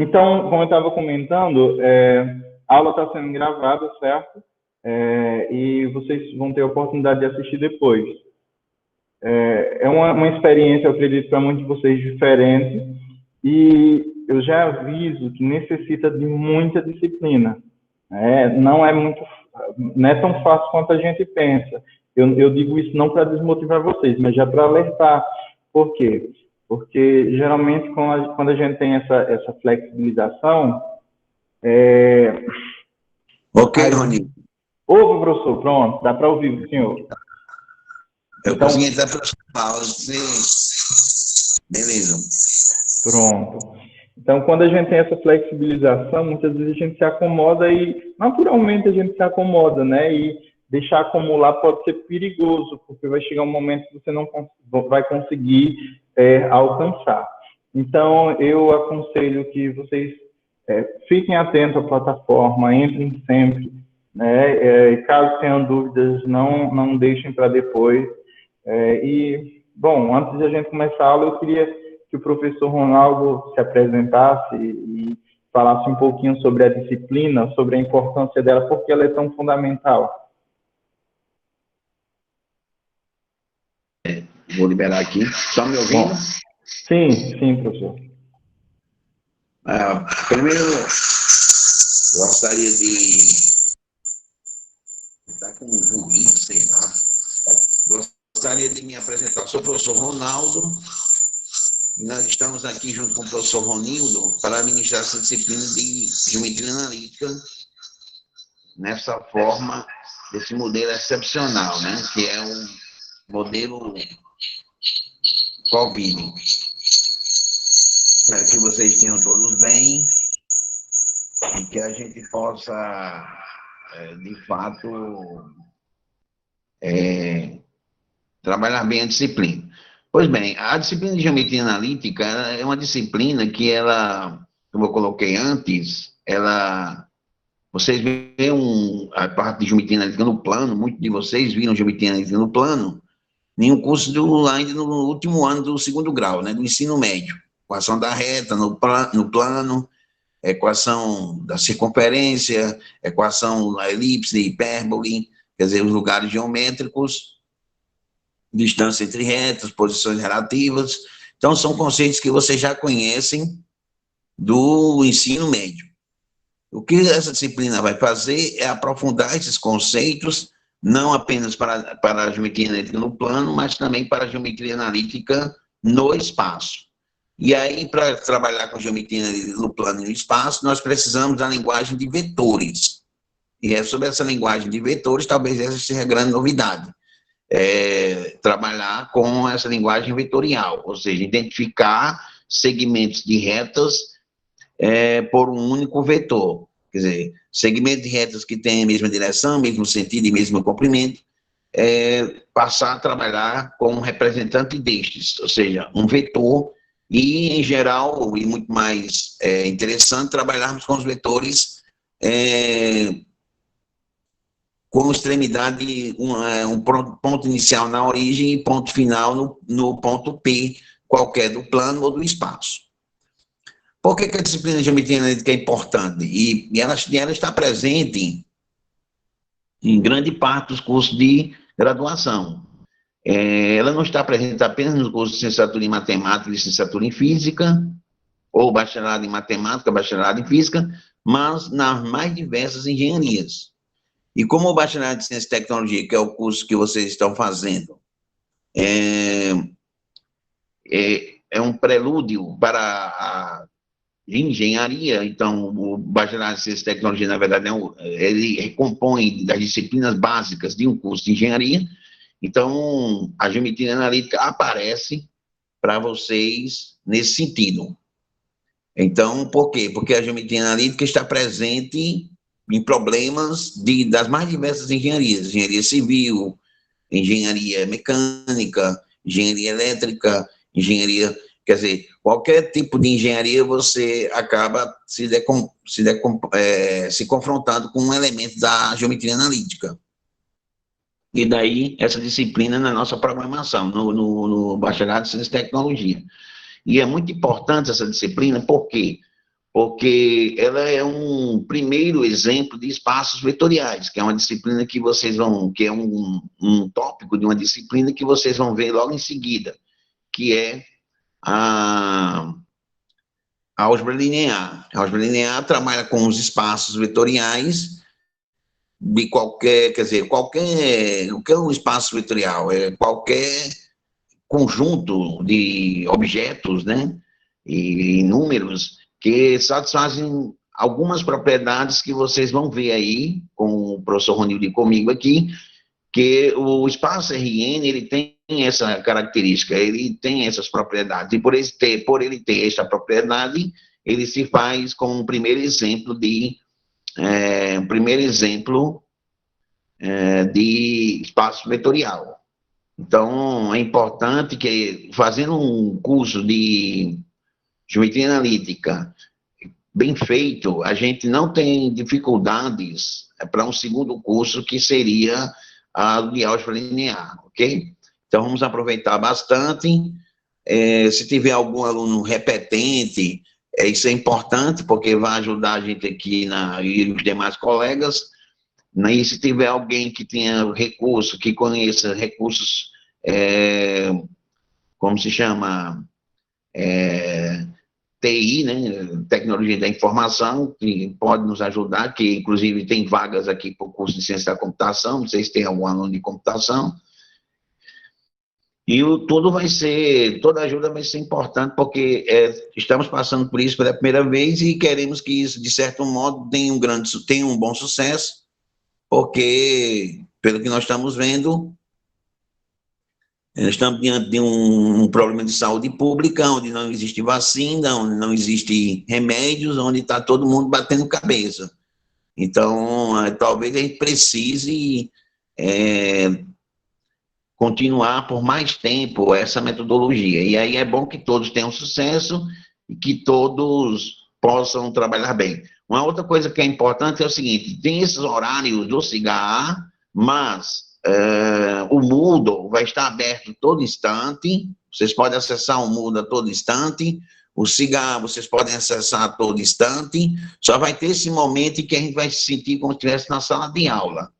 Então, como eu estava comentando, a aula está sendo gravada, certo? E vocês vão ter a oportunidade de assistir depois. É uma experiência, eu acredito, para muitos de vocês diferente, e eu já aviso que necessita de muita disciplina. Não é tão fácil quanto a gente pensa. Eu digo isso não para desmotivar vocês, mas já para alertar. Por quê? Porque geralmente quando a gente tem essa flexibilização, Ok, Rony. Ouve, professor, pronto, dá para ouvir o senhor. Eu consegui entrar para a beleza. Pronto. Então, quando a gente tem essa flexibilização, muitas vezes a gente se acomoda e, naturalmente, a gente se acomoda, né? E deixar acumular pode ser perigoso, porque vai chegar um momento que você não vai conseguir alcançar. Então, eu aconselho que vocês fiquem atentos à plataforma, entrem sempre, né? Caso tenham dúvidas, não deixem para depois. Bom, antes de a gente começar a aula, eu queria que o professor Ronaldo se apresentasse e falasse um pouquinho sobre a disciplina, sobre a importância dela, porque ela é tão fundamental. Vou liberar aqui. Só me ouvindo? Bom, sim, professor. Primeiro, gostaria de... Está com um ruído, sei lá. Gostaria de me apresentar. Sou o professor Ronaldo. E nós estamos aqui junto com o professor Ronildo para ministrar essa disciplina de geometria analítica nessa forma, desse modelo excepcional, né? Que é um modelo COVID. Espero que vocês tenham todos bem e que a gente possa, de fato, trabalhar bem a disciplina. Pois bem, a disciplina de geometria analítica é uma disciplina que ela, como eu coloquei antes, vocês veem a parte de geometria analítica no plano, muitos de vocês viram geometria analítica no plano, em um curso ainda no último ano do segundo grau, né, do ensino médio. Equação da reta no plano, equação da circunferência, equação da elipse, hipérbole, quer dizer, os lugares geométricos, distância entre retas, posições relativas. Então, são conceitos que vocês já conhecem do ensino médio. O que essa disciplina vai fazer é aprofundar esses conceitos, não apenas para a geometria analítica no plano, mas também para a geometria analítica no espaço. E aí, para trabalhar com geometria analítica no plano e no espaço, nós precisamos da linguagem de vetores. E é sobre essa linguagem de vetores, talvez essa seja a grande novidade. Trabalhar com essa linguagem vetorial, ou seja, identificar segmentos de retas por um único vetor. Quer dizer, segmentos de retas que têm a mesma direção, mesmo sentido e mesmo comprimento, passar a trabalhar com um representante destes, ou seja, um vetor, e, em geral, e muito mais interessante, trabalharmos com os vetores com extremidade, um ponto inicial na origem e ponto final no ponto P, qualquer do plano ou do espaço. Por que a disciplina de geometria analítica é importante? E ela está presente em grande parte dos cursos de graduação. Ela não está presente apenas nos cursos de licenciatura em matemática, licenciatura em física, ou bacharelado em matemática, bacharelado em física, mas nas mais diversas engenharias. E como o bacharelado de ciência e tecnologia, que é o curso que vocês estão fazendo, é um prelúdio para a engenharia, então o bacharelado de ciência e tecnologia, na verdade, ele recompõe das disciplinas básicas de um curso de engenharia. Então, a geometria analítica aparece para vocês nesse sentido. Então, por quê? Porque a geometria analítica está presente em problemas das mais diversas engenharias, engenharia civil, engenharia mecânica, engenharia elétrica, engenharia, quer dizer, qualquer tipo de engenharia você acaba se confrontando com um elemento da geometria analítica. E daí, essa disciplina na nossa programação, no bacharelado de ciência e tecnologia. E é muito importante essa disciplina, por quê? porque ela é um primeiro exemplo de espaços vetoriais, que é uma disciplina que vocês vão, que é um tópico de uma disciplina que vocês vão ver logo em seguida, que é a álgebra linear. A álgebra linear trabalha com os espaços vetoriais de qualquer, quer dizer, o que é um espaço vetorial? É qualquer conjunto de objetos, né, e números que satisfazem algumas propriedades que vocês vão ver aí com o professor Ronildo e comigo aqui, que o espaço RN, ele tem essa característica, ele tem essas propriedades, e por ele ter essa propriedade, ele se faz como um primeiro exemplo de espaço vetorial. Então, é importante que, fazendo um curso de geometria analítica bem feito, a gente não tem dificuldades para um segundo curso, que seria a de álgebra linear, ok? Então, vamos aproveitar bastante. Se tiver algum aluno repetente, isso é importante, porque vai ajudar a gente aqui e os demais colegas. E se tiver alguém que tenha recurso, que conheça recursos, como se chama, TI, né, tecnologia da informação, que pode nos ajudar, que inclusive tem vagas aqui para o curso de ciência da computação, não sei se tem algum aluno de computação, e toda ajuda vai ser importante, porque estamos passando por isso pela primeira vez e queremos que isso, de certo modo, tenha um bom sucesso, porque, pelo que nós estamos vendo, estamos diante de um problema de saúde pública, onde não existe vacina, onde não existe remédios, onde está todo mundo batendo cabeça. Então, talvez a gente precise continuar por mais tempo essa metodologia. E aí é bom que todos tenham sucesso e que todos possam trabalhar bem. Uma outra coisa que é importante é o seguinte: tem esses horários do CIGA, mas o Moodle vai estar aberto todo instante, vocês podem acessar o Moodle a todo instante, o CIGA vocês podem acessar a todo instante, só vai ter esse momento em que a gente vai se sentir como se estivesse na sala de aula,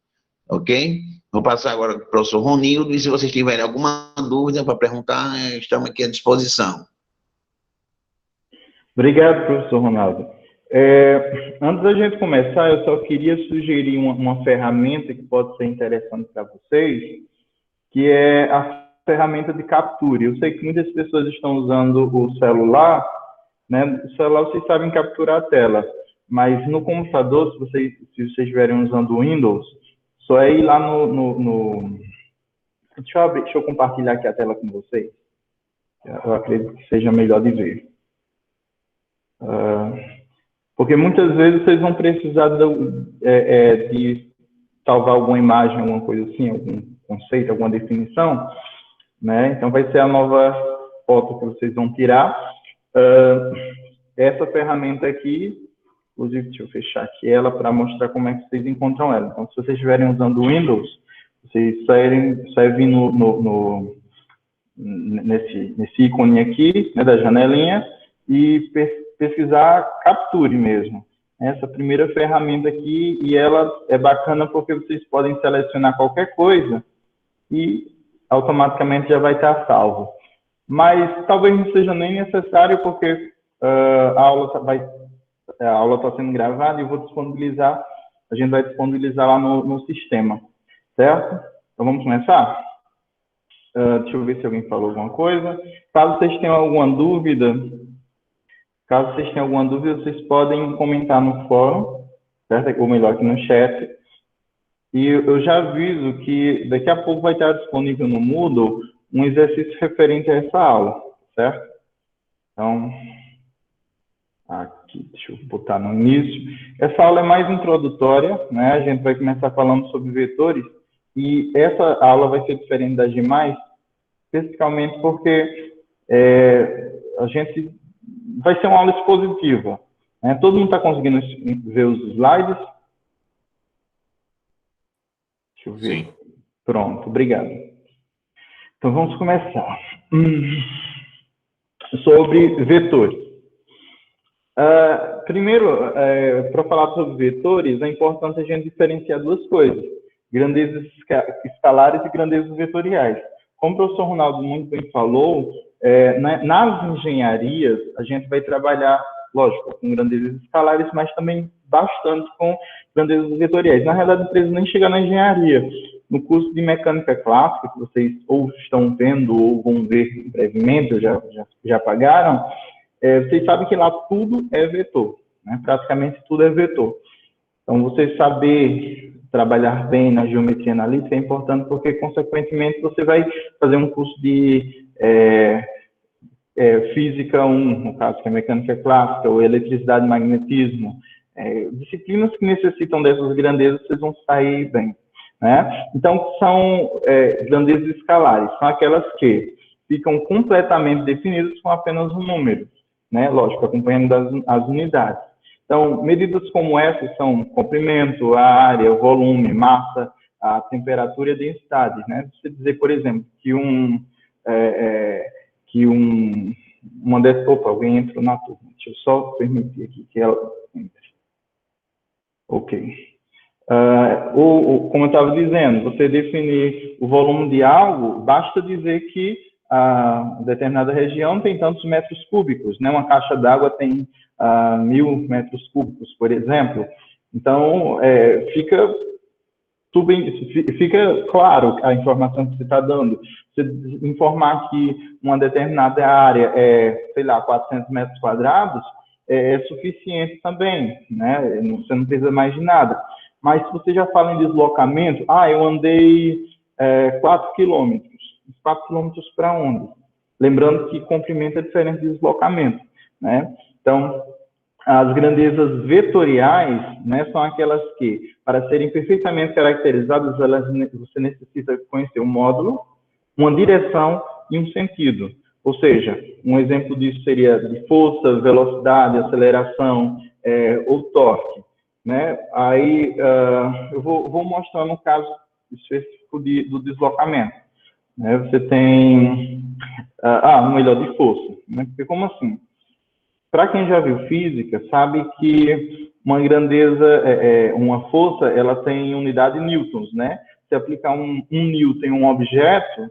ok? Vou passar agora para o professor Ronildo, e se vocês tiverem alguma dúvida para perguntar, estamos aqui à disposição. Obrigado, professor Ronaldo. Antes da gente começar, eu só queria sugerir uma ferramenta que pode ser interessante para vocês, que é a ferramenta de captura. Eu sei que muitas pessoas estão usando o celular, né? O celular vocês sabem capturar a tela, mas no computador, se vocês estiverem usando o Windows, só é ir lá Deixa eu compartilhar aqui a tela com vocês. Eu acredito que seja melhor de ver. Porque muitas vezes vocês vão precisar de salvar alguma imagem, alguma coisa assim, algum conceito, alguma definição, né? Então vai ser a nova foto que vocês vão tirar. Essa ferramenta aqui, inclusive, deixa eu fechar aqui ela para mostrar como é que vocês encontram ela. Então, se vocês estiverem usando o Windows, vocês só vir nesse ícone aqui, né, da janelinha, e pesquisar Capture mesmo. Essa primeira ferramenta aqui, e ela é bacana porque vocês podem selecionar qualquer coisa e automaticamente já vai estar salvo. Mas talvez não seja nem necessário, porque a aula está sendo gravada e eu vou disponibilizar, a gente vai disponibilizar lá no sistema, certo? Então vamos começar? Deixa eu ver se alguém falou alguma coisa. Caso vocês tenham alguma dúvida, vocês podem comentar no fórum, certo? Ou melhor, aqui no chat. E eu já aviso que daqui a pouco vai estar disponível no Moodle um exercício referente a essa aula, certo? Então, aqui, deixa eu botar no início. Essa aula é mais introdutória, né? A gente vai começar falando sobre vetores, e essa aula vai ser diferente das demais, especificamente porque a gente vai ser uma aula expositiva, né? Todo mundo está conseguindo ver os slides? Deixa eu ver. Sim. Pronto, obrigado. Então, vamos começar. Sobre vetores. Primeiro, para falar sobre vetores, é importante a gente diferenciar duas coisas: grandezas escalares e grandezas vetoriais. Como o professor Ronaldo muito bem falou, nas engenharias, a gente vai trabalhar, lógico, com grandezas escalares, mas também bastante com grandezas vetoriais. Na realidade, não precisa nem chegar na engenharia. No curso de mecânica clássica, que vocês ou estão vendo ou vão ver brevemente, ou já pagaram, vocês sabem que lá tudo é vetor, né? Praticamente tudo é vetor. Então, você saber trabalhar bem na geometria analítica é importante porque, consequentemente, você vai fazer um curso de Física 1, no caso, que é Mecânica Clássica, ou Eletricidade e Magnetismo. Disciplinas que necessitam dessas grandezas, vocês vão sair bem, né? Então, são grandezas escalares, são aquelas que ficam completamente definidas com apenas um número, né? Lógico, acompanhando as unidades. Então, medidas como essas são comprimento, a área, o volume, massa, a temperatura e a densidade, né? Você dizer, por exemplo, que Opa, alguém entrou na turma. Deixa eu só permitir aqui que ela entre. Ok. Como eu estava dizendo, você definir o volume de algo, basta dizer que a determinada região tem tantos metros cúbicos, né? Uma caixa d'água tem 1.000 metros cúbicos, por exemplo. Então, fica claro a informação que você está dando. Você informar que uma determinada área sei lá, 400 metros quadrados, é suficiente também, né? Você não precisa mais de nada. Mas se você já fala em deslocamento, eu andei 4 quilômetros. 4 quilômetros para onde? Lembrando que comprimento é diferente de deslocamento, né? Então, as grandezas vetoriais, né, são aquelas que, para serem perfeitamente caracterizadas, você necessita conhecer um módulo, uma direção e um sentido. Ou seja, um exemplo disso seria de força, velocidade, aceleração ou torque, né? Aí eu vou mostrar um caso específico do deslocamento. Né? Você tem melhor, de força, né? Porque como assim? Para quem já viu física, sabe que uma grandeza, uma força, ela tem unidade de newtons, né? Se aplicar um newton em um objeto,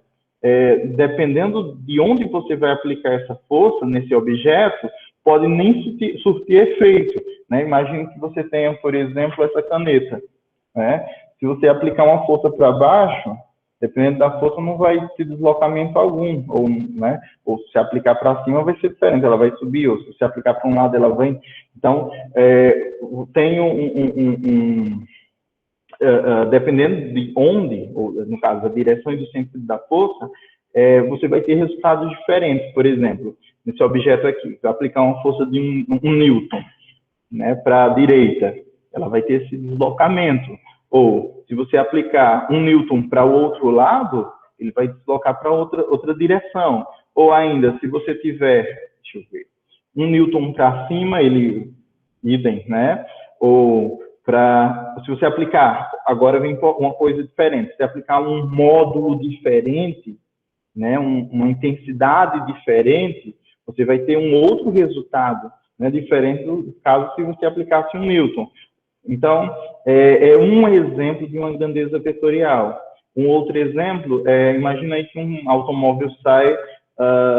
dependendo de onde você vai aplicar essa força nesse objeto, pode nem surtir efeito, né? Imagine que você tenha, por exemplo, essa caneta, né? Se você aplicar uma força para baixo, dependendo da força, não vai ter deslocamento algum, ou se aplicar para cima vai ser diferente, ela vai subir, ou se aplicar para um lado, ela vem. Então, tem dependendo de onde, ou no caso, a direção e do sentido da força, você vai ter resultados diferentes. Por exemplo, nesse objeto aqui, se eu aplicar uma força de um newton, né, para a direita, ela vai ter esse deslocamento. Ou, se você aplicar um newton para o outro lado, ele vai deslocar para outra direção. Ou ainda, se você tiver, deixa eu ver, um newton para cima, ele idem, né? Ou se você aplicar, agora vem uma coisa diferente, se você aplicar um módulo diferente, né, uma intensidade diferente, você vai ter um outro resultado, né, diferente do caso se você aplicasse um newton. Então, é um exemplo de uma grandeza vetorial. Um outro exemplo, imagina aí que um automóvel sai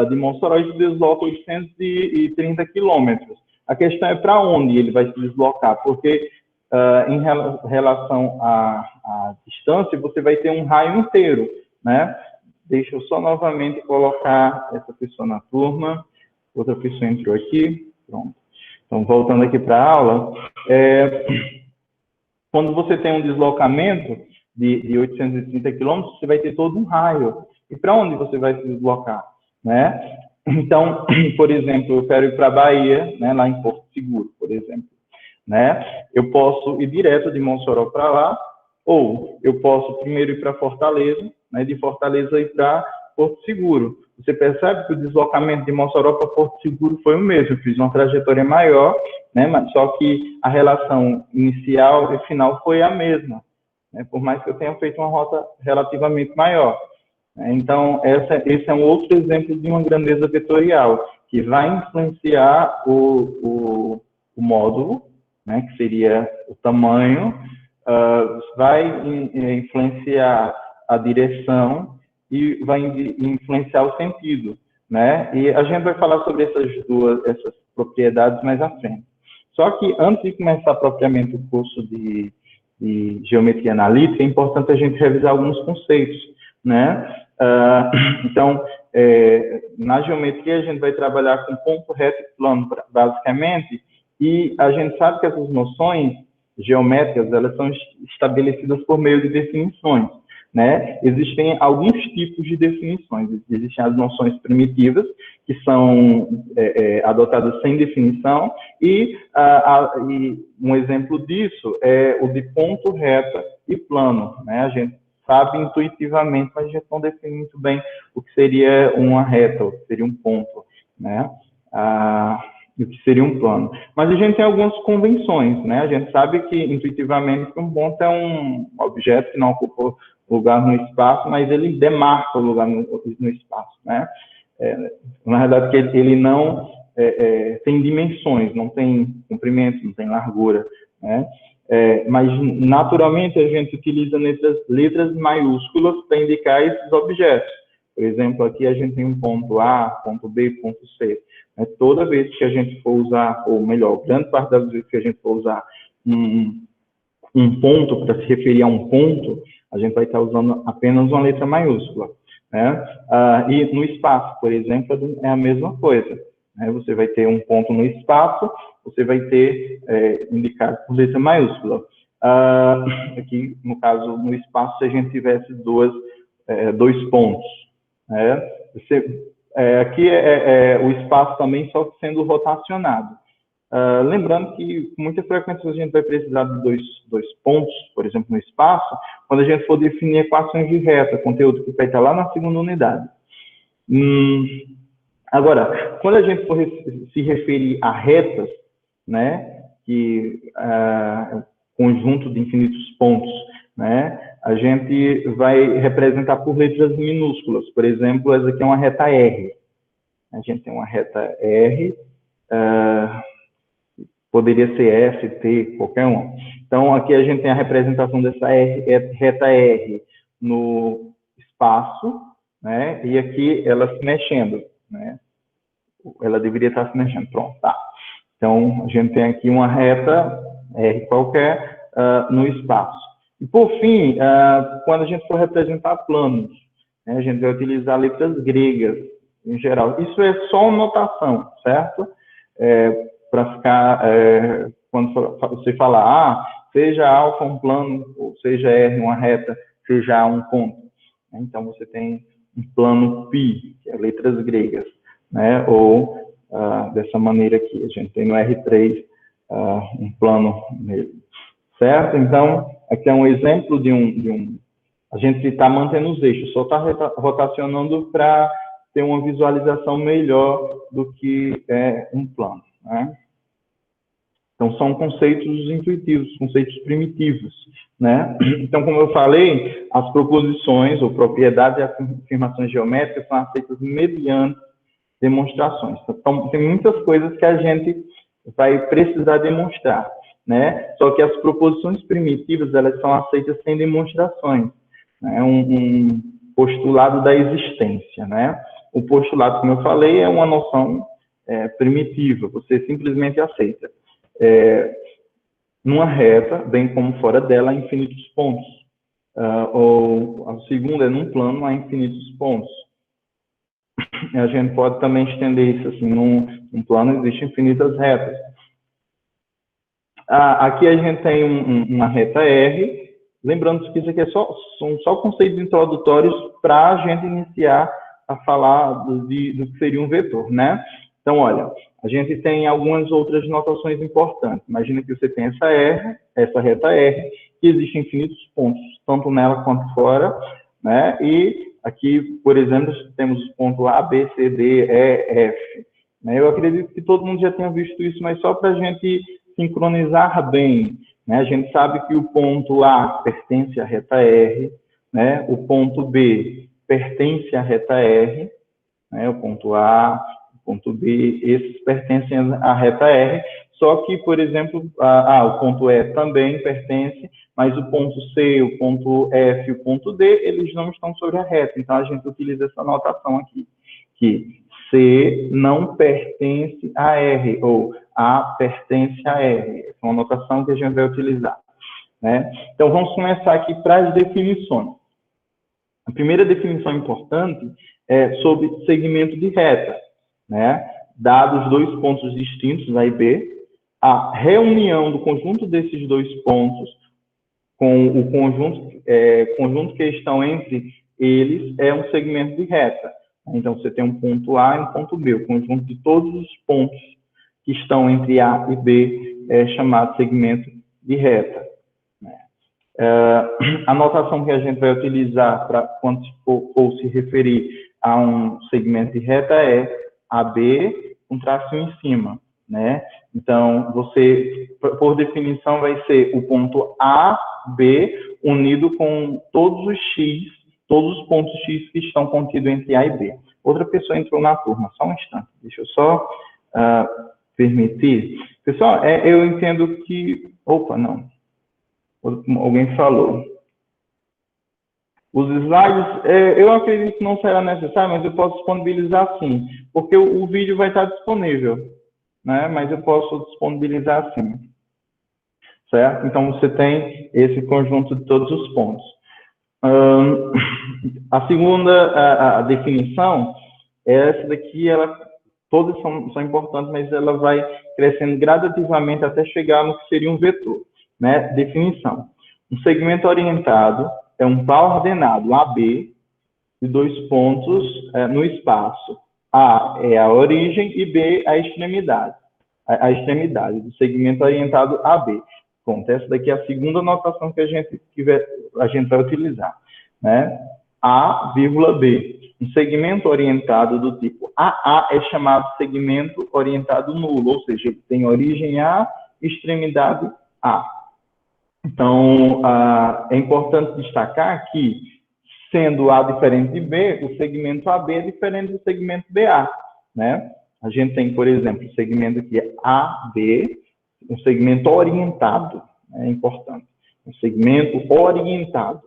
de Mossoró e se desloca 830 quilômetros. A questão é para onde ele vai se deslocar, porque em relação à distância, você vai ter um raio inteiro, né? Deixa eu só novamente colocar essa pessoa na turma. Outra pessoa entrou aqui. Pronto. Então, voltando aqui para a aula, quando você tem um deslocamento de 830 quilômetros, você vai ter todo um raio. E para onde você vai se deslocar, né? Então, por exemplo, eu quero ir para a Bahia, né, lá em Porto Seguro, por exemplo, né? Eu posso ir direto de Mossoró para lá, ou eu posso primeiro ir para Fortaleza, né, de Fortaleza ir para Porto Seguro. Você percebe que o deslocamento de Mossoró para Porto Seguro foi o mesmo. Eu fiz uma trajetória maior, né, mas só que a relação inicial e final foi a mesma, né, por mais que eu tenha feito uma rota relativamente maior. Então, esse é um outro exemplo de uma grandeza vetorial, que vai influenciar o módulo, né, que seria o tamanho, vai influenciar a direção e vai influenciar o sentido, né? E a gente vai falar sobre essas propriedades mais à frente. Só que antes de começar propriamente o curso de geometria analítica, é importante a gente revisar alguns conceitos, né? Então, na geometria a gente vai trabalhar com ponto reto e plano, basicamente, e a gente sabe que essas noções geométricas, elas são estabelecidas por meio de definições, né? Existem alguns tipos de definições. Existem as noções primitivas, que são adotadas sem definição, e um exemplo disso é o de ponto, reta e plano, né? A gente sabe intuitivamente, mas a gente não define muito bem o que seria uma reta, o que seria um ponto, né? O que seria um plano. Mas a gente tem algumas convenções, né? A gente sabe que intuitivamente um ponto é um objeto que não ocupa lugar no espaço, mas ele demarca o lugar no espaço, né? Na verdade, que ele não tem dimensões, não tem comprimento, não tem largura, né? Mas, naturalmente, a gente utiliza letras maiúsculas para indicar esses objetos. Por exemplo, aqui a gente tem um ponto A, ponto B, ponto C. Toda vez que a gente for usar, ou melhor, grande parte das vezes que a gente for usar um ponto para se referir a um ponto, a gente vai estar usando apenas uma letra maiúscula, né? E no espaço, por exemplo, é a mesma coisa, né? Você vai ter um ponto no espaço, você vai ter indicado por letra maiúscula. Aqui, no caso, no espaço, se a gente tivesse dois pontos, né? Aqui o espaço também só sendo rotacionado. Lembrando que, com muita frequência, a gente vai precisar de dois pontos, por exemplo, no espaço, quando a gente for definir equações de reta, conteúdo que vai estar lá na segunda unidade. Agora, quando a gente for se referir a retas, né, que é um conjunto de infinitos pontos, né, a gente vai representar por letras minúsculas. Por exemplo, essa aqui é uma reta R. A gente tem uma reta R, poderia ser F, T, qualquer um. Então, aqui a gente tem a representação dessa reta R no espaço, né, e aqui ela se mexendo, né. Ela deveria estar se mexendo. Pronto, tá. Então, a gente tem aqui uma reta R qualquer no espaço. E, por fim, quando a gente for representar planos, né, a gente vai utilizar letras gregas, em geral. Isso é só uma notação, certo? Para ficar, quando você falar, seja alfa um plano, ou seja R uma reta, seja A um ponto. Então, você tem um plano π, que é letras gregas, né? Ou dessa maneira aqui, a gente tem no R3 um plano nele, certo? Então, aqui é um exemplo de a gente está mantendo os eixos, só está rotacionando para ter uma visualização melhor do que um plano, né? Então, são conceitos intuitivos, conceitos primitivos, né? Então, como eu falei, as proposições ou propriedades e afirmações geométricas são aceitas mediante demonstrações. Então, tem muitas coisas que a gente vai precisar demonstrar, né? Só que as proposições primitivas, elas são aceitas sem demonstrações, né? Um postulado da existência, né? O postulado, como eu falei, é uma noção primitiva, você simplesmente aceita. Numa reta, bem como fora dela, há infinitos pontos. Ou a segunda é num plano, há infinitos pontos. A gente pode também estender isso assim, num plano existem infinitas retas. Aqui a gente tem uma reta R, lembrando que isso aqui são só conceitos introdutórios para a gente iniciar a falar do que seria um vetor, né? Então, olha, a gente tem algumas outras notações importantes. Imagina que você tem essa reta R, que existem infinitos pontos, tanto nela quanto fora, né? E aqui, por exemplo, temos os pontos A, B, C, D, E, F. Né? Eu acredito que todo mundo já tenha visto isso, mas só para a gente sincronizar bem, né? A gente sabe que o ponto A pertence à reta R, né? O ponto B pertence à reta R, né? O ponto A, o ponto B, esses pertencem à reta R, só que, por exemplo, o ponto E também pertence, mas o ponto C, o ponto F e o ponto D, eles não estão sobre a reta, então a gente utiliza essa notação aqui, que C não pertence a R, ou A pertence a R, essa é uma notação que a gente vai utilizar, né? Então, vamos começar aqui para as definições. A primeira definição importante é sobre segmento de reta, né? Dados dois pontos distintos, A e B, a reunião do conjunto desses dois pontos com o conjunto que estão entre eles é um segmento de reta. Então, você tem um ponto A e um ponto B. O conjunto de todos os pontos que estão entre A e B é chamado segmento de reta. A notação que a gente vai utilizar para quando for se referir a um segmento de reta é AB com traço em cima, né? Então, você, por definição, vai ser o ponto A, B, unido com todos os pontos X que estão contidos entre A e B. Outra pessoa entrou na turma, só um instante, deixa eu só permitir. Pessoal, eu entendo que... Opa, não. Alguém falou. Os slides, eu acredito que não será necessário, mas eu posso disponibilizar sim, porque o vídeo vai estar disponível, né? Mas eu posso disponibilizar sim, certo? Então, você tem esse conjunto de todos os pontos. A segunda a definição, essa daqui, todas são importantes, mas ela vai crescendo gradativamente até chegar no que seria um vetor, né? Definição. Um segmento orientado é um par ordenado AB de dois pontos no espaço. A é a origem e B a extremidade. A extremidade do segmento orientado AB. Pronto, essa daqui é a segunda notação que a gente vai utilizar, né? A, vírgula B. Um segmento orientado do tipo AA é chamado segmento orientado nulo, ou seja, ele tem origem A, extremidade A. Então, é importante destacar que, sendo A diferente de B, o segmento AB é diferente do segmento BA, né? A gente tem, por exemplo, o segmento aqui é AB, um segmento orientado, é importante. Um segmento orientado.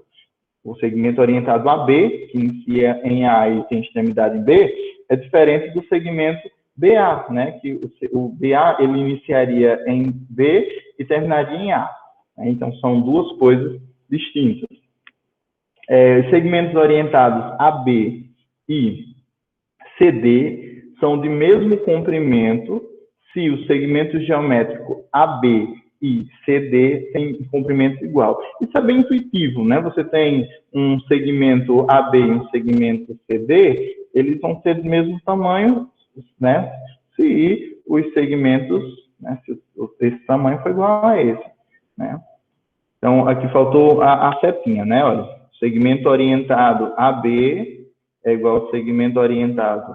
O segmento orientado AB, que inicia em A e tem extremidade em B, é diferente do segmento BA, né? Que o BA ele iniciaria em B e terminaria em A. Então, são duas coisas distintas. Segmentos orientados AB e CD são de mesmo comprimento se o segmento geométrico AB e CD têm comprimento igual. Isso é bem intuitivo, né? Você tem um segmento AB e um segmento CD, eles vão ser do mesmo tamanho, né? Se os segmentos, né? Se esse tamanho for igual a esse, né? Então, aqui faltou a setinha, né? Olha, segmento orientado AB é igual ao segmento orientado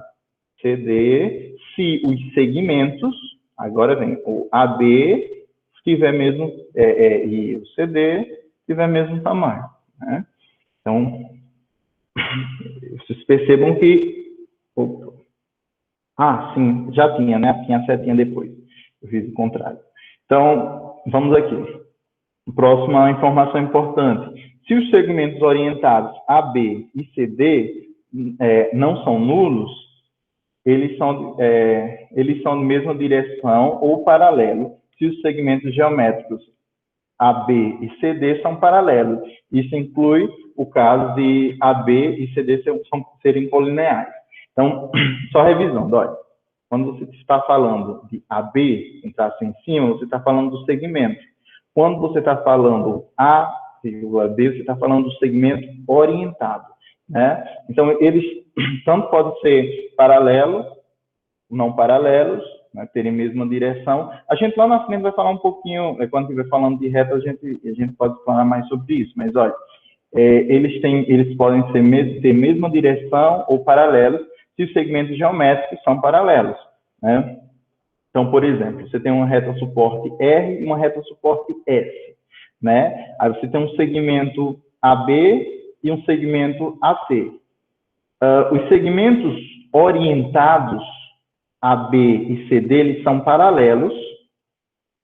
CD, se os segmentos, agora vem o AB, tiver mesmo, e o CD tiver mesmo tamanho, né? Então, vocês percebam que... sim, já tinha, né? Tinha a setinha depois. Eu fiz o contrário. Então, vamos aqui. Próxima informação importante. Se os segmentos orientados AB e CD não são nulos, eles são de mesma direção ou paralelo, se os segmentos geométricos AB e CD são paralelos. Isso inclui o caso de AB e CD serem colineares. Então, só revisando, olha. Quando você está falando de AB, com traço em cima, você está falando do segmento. Quando você está falando A, vírgula B, você está falando do segmento orientado, né? Então, eles tanto podem ser paralelos, não paralelos, né, terem a mesma direção. A gente lá na frente vai falar um pouquinho, quando estiver falando de reta, a gente pode falar mais sobre isso, mas olha, eles podem ter mesma direção ou paralelos se os segmentos geométricos são paralelos, né? Então, por exemplo, você tem uma reta suporte R e uma reta suporte S, né? Aí você tem um segmento AB e um segmento AC. Os segmentos orientados AB e CD, eles são paralelos,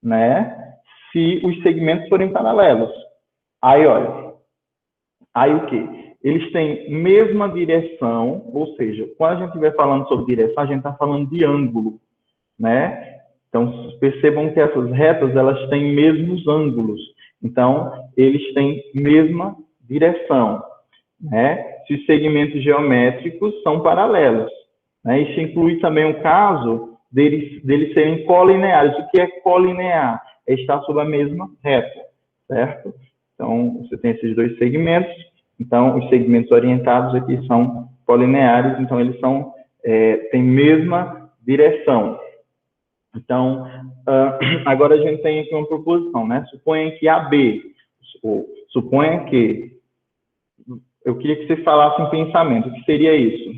né? Se os segmentos forem paralelos. Aí, olha, aí o quê? Eles têm mesma direção, ou seja, quando a gente estiver falando sobre direção, a gente está falando de ângulo, né? Então, percebam que essas retas, elas têm mesmos ângulos. Então, eles têm mesma direção, né? Se os segmentos geométricos são paralelos, né? Isso inclui também o caso deles serem colineares. O que é colinear? É estar sobre a mesma reta, certo? Então, você tem esses dois segmentos. Então, os segmentos orientados aqui são colineares, então eles são, têm mesma direção. Então, agora a gente tem aqui uma proposição, né? Suponha que AB, ou suponha que, eu queria que você falasse um pensamento, o que seria isso?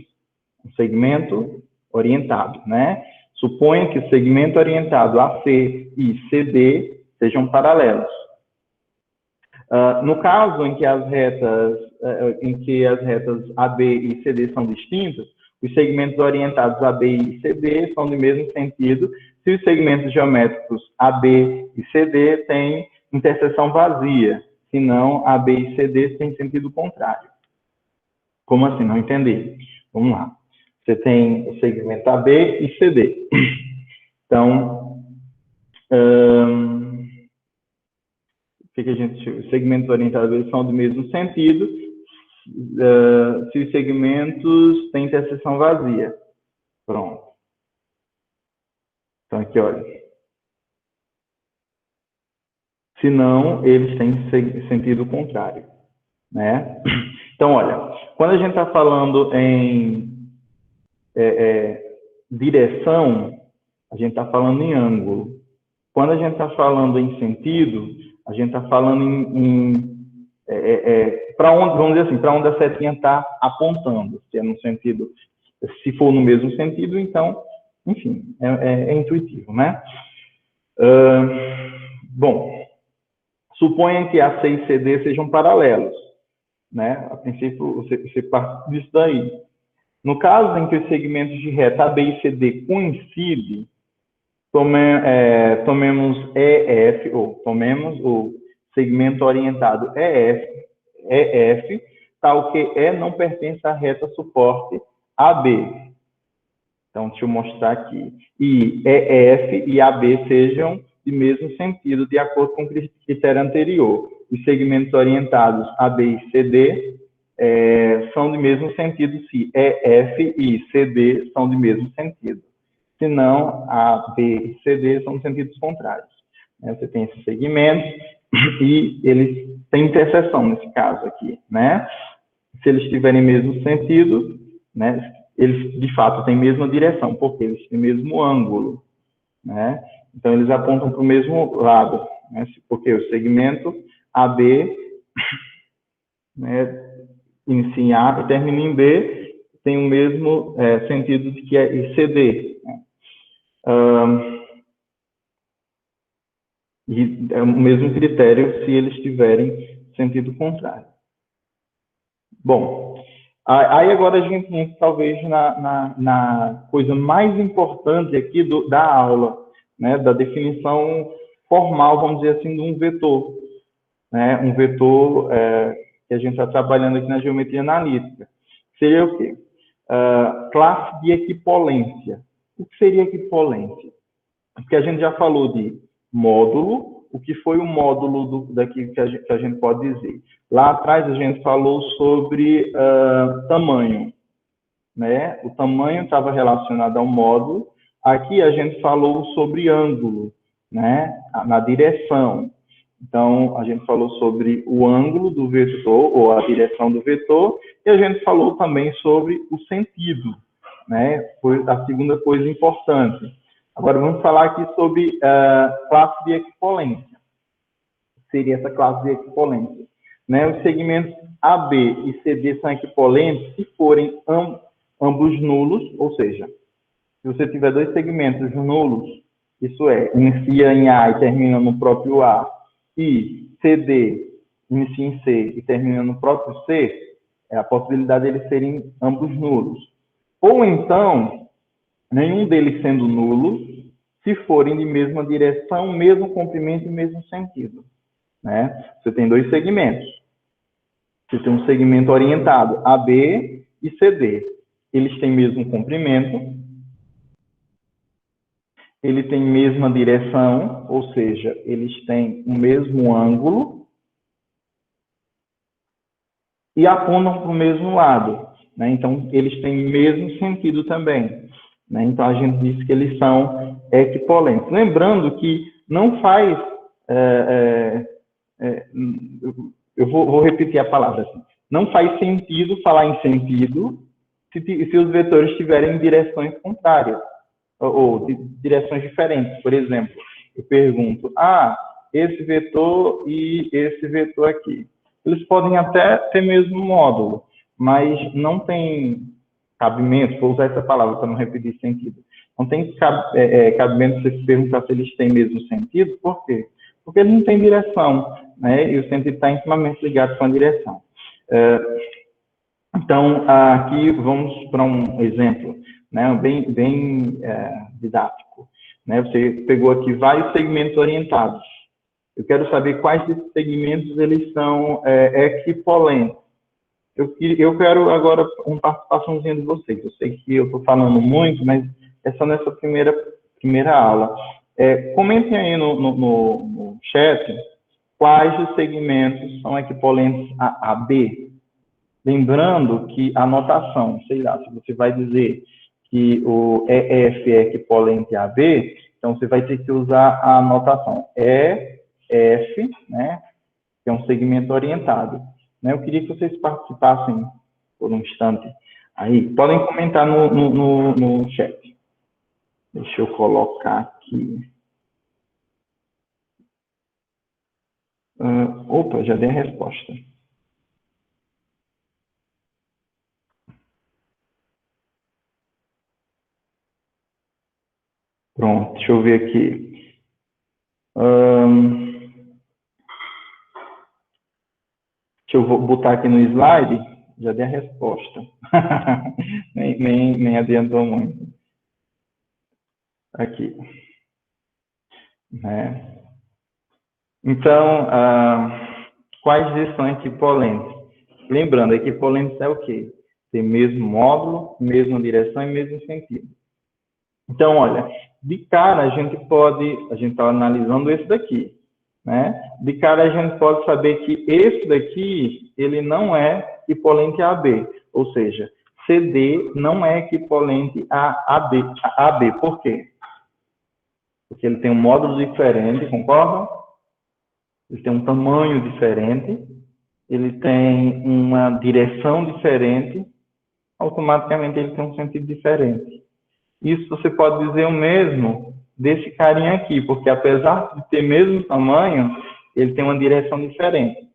Um segmento orientado, né? Suponha que o segmento orientado AC e CD sejam paralelos. No caso em que as retas AB e CD são distintas, os segmentos orientados AB e CD são do mesmo sentido se os segmentos geométricos AB e CD têm interseção vazia, senão AB e CD têm sentido contrário. Como assim? Não entendi. Vamos lá. Você tem o segmento AB e CD. Então, os segmentos orientados são do mesmo sentido se os segmentos têm interseção vazia. Pronto. Então, aqui, olha. Se não, eles têm sentido contrário, né? Então, olha, quando a gente está falando em direção, a gente está falando em ângulo. Quando a gente está falando em sentido, a gente está falando para onde, vamos dizer assim, para onde a setinha está apontando. Se é no sentido, se for no mesmo sentido, então, enfim, é intuitivo, né? Bom, suponha que AC e CD sejam paralelos, né? A princípio, você parte disso daí. No caso em que os segmentos de reta AB e CD coincidem, tomemos EF, ou tomemos o segmento orientado EF, tal que E não pertence à reta suporte AB. Então, deixa eu mostrar aqui. E EF e AB sejam de mesmo sentido, de acordo com o critério anterior. Os segmentos orientados AB e CD são de mesmo sentido se EF e CD são de mesmo sentido. Se não, A, B e CD são sentidos contrários. Você tem esses segmentos e eles têm interseção nesse caso aqui, né? Se eles tiverem mesmo sentido, né, eles de fato têm mesma direção, porque eles têm mesmo ângulo, né? Então eles apontam para o mesmo lado, né? Porque o segmento AB, né, inicia em A e termina em B, tem o mesmo sentido de que é CD, né? E é o mesmo critério se eles tiverem sentido contrário. Bom, aí agora a gente entra talvez na coisa mais importante aqui da aula, né, da definição formal, vamos dizer assim, de um vetor. Né, um vetor que a gente está trabalhando aqui na geometria analítica. Seria o quê? Classe de equipolência. O que seria equipolência? Porque a gente já falou de módulo, o que foi o módulo daqui que a gente pode dizer? Lá atrás a gente falou sobre tamanho, né? O tamanho estava relacionado ao módulo. Aqui a gente falou sobre ângulo, né? Na direção. Então, a gente falou sobre o ângulo do vetor, ou a direção do vetor, e a gente falou também sobre o sentido, né? Foi a segunda coisa importante. Agora, vamos falar aqui sobre classe de equipolência. Seria essa classe de equipolência, né? Os segmentos AB e CD são equipolentes se forem ambos nulos, ou seja, se você tiver dois segmentos nulos, isso é, inicia em A e termina no próprio A, e CD inicia em C e termina no próprio C, é a possibilidade de eles serem ambos nulos. Ou então, nenhum deles sendo nulo, se forem de mesma direção, mesmo comprimento e mesmo sentido. Né? Você tem dois segmentos. Você tem um segmento orientado AB e CD. Eles têm mesmo comprimento, ele tem mesma direção, ou seja, eles têm o mesmo ângulo e apontam para o mesmo lado. Né? Então, eles têm o mesmo sentido também. Né? Então, a gente diz que eles são equipolentes. Lembrando que não faz... eu vou repetir a palavra. Assim. Não faz sentido falar em sentido se os vetores estiverem em direções contrárias, ou direções diferentes. Por exemplo, eu pergunto, esse vetor e esse vetor aqui. Eles podem até ter mesmo módulo, mas não tem cabimento, vou usar essa palavra para não repetir sentido, não tem cabimento você se perguntar se eles têm mesmo sentido, por quê? Porque eles não têm direção, né? E o sentido está intimamente ligado com a direção. Então, aqui vamos para um exemplo, né, bem didático. Né? Você pegou aqui vários segmentos orientados. Eu quero saber quais desses segmentos eles são equipolentes. Eu quero agora uma participaçãozinha de vocês. Eu sei que eu estou falando muito, mas é só nessa primeira aula. Comentem aí no chat quais os segmentos são equipolentes a B. Lembrando que a notação, sei lá, se você vai dizer que o EF é equipolente a AB, então você vai ter que usar a notação EF, né, que é um segmento orientado. Né? Eu queria que vocês participassem por um instante aí. Podem comentar no chat. Deixa eu colocar aqui. Opa, já dei a resposta. Pronto, deixa eu ver aqui. Deixa eu botar aqui no slide, já dei a resposta. nem adiantou muito. Aqui. Né? Então, quais são equipolentes? Lembrando, equipolentes é o quê? Tem mesmo módulo, mesma direção e mesmo sentido. Então, olha, de cara a gente está analisando esse daqui, né? De cara a gente pode saber que esse daqui, ele não é equipolente a AB, ou seja, CD não é equivalente a AB. Por quê? Porque ele tem um módulo diferente, concordam? Ele tem um tamanho diferente, ele tem uma direção diferente, automaticamente ele tem um sentido diferente. Isso você pode dizer o mesmo desse carinha aqui, porque apesar de ter mesmo tamanho, ele tem uma direção diferente.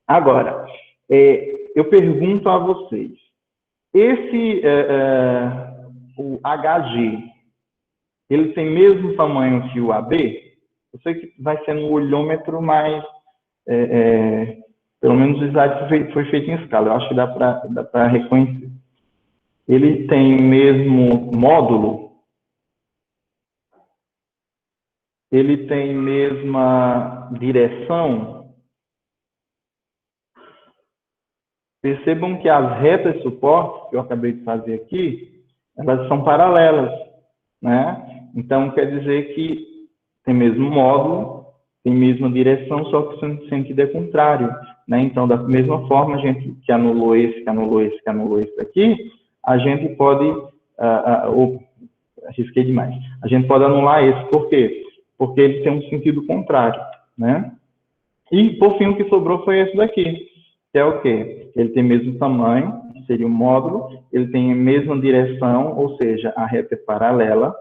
Agora, eu pergunto a vocês, o HG, ele tem mesmo tamanho que o AB? Eu sei que vai ser no olhômetro, mas pelo menos o slide foi feito em escala. Eu acho que dá para reconhecer. Ele tem mesmo módulo? Ele tem mesma direção? Percebam que as retas de suporte que eu acabei de fazer aqui, elas são paralelas, né? Então, quer dizer que tem mesmo módulo, tem mesma direção, só que o sentido é contrário, né? Então, da mesma forma, a gente que anulou esse aqui, a gente pode, arrisquei demais, a gente pode anular esse, por quê? Porque ele tem um sentido contrário, né? E, por fim, o que sobrou foi esse daqui, que é o quê? Ele tem mesmo tamanho, seria o módulo, ele tem a mesma direção, ou seja, a reta é paralela,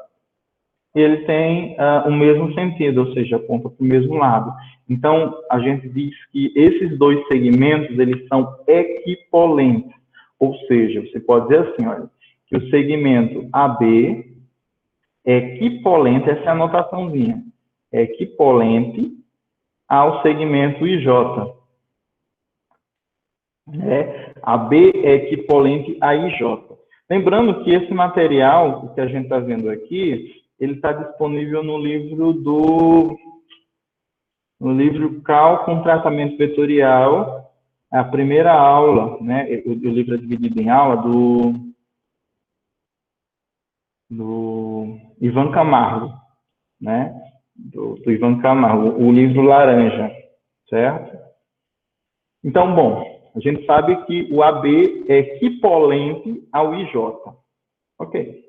e ele tem o mesmo sentido, ou seja, aponta para o mesmo lado. Então, a gente diz que esses dois segmentos, eles são equipolentes, ou seja, você pode dizer assim, olha, que o segmento AB é equipolente, essa é a anotaçãozinha, é equipolente ao segmento IJ. AB é equipolente a IJ. Lembrando que esse material que a gente está vendo aqui, ele está disponível no livro Cal com Tratamento Vetorial, a primeira aula, né? O livro é dividido em aula do Ivan Camargo, né? Do Ivan Camargo, o livro laranja, certo? Então, bom, a gente sabe que o AB é equivalente ao IJ. Ok.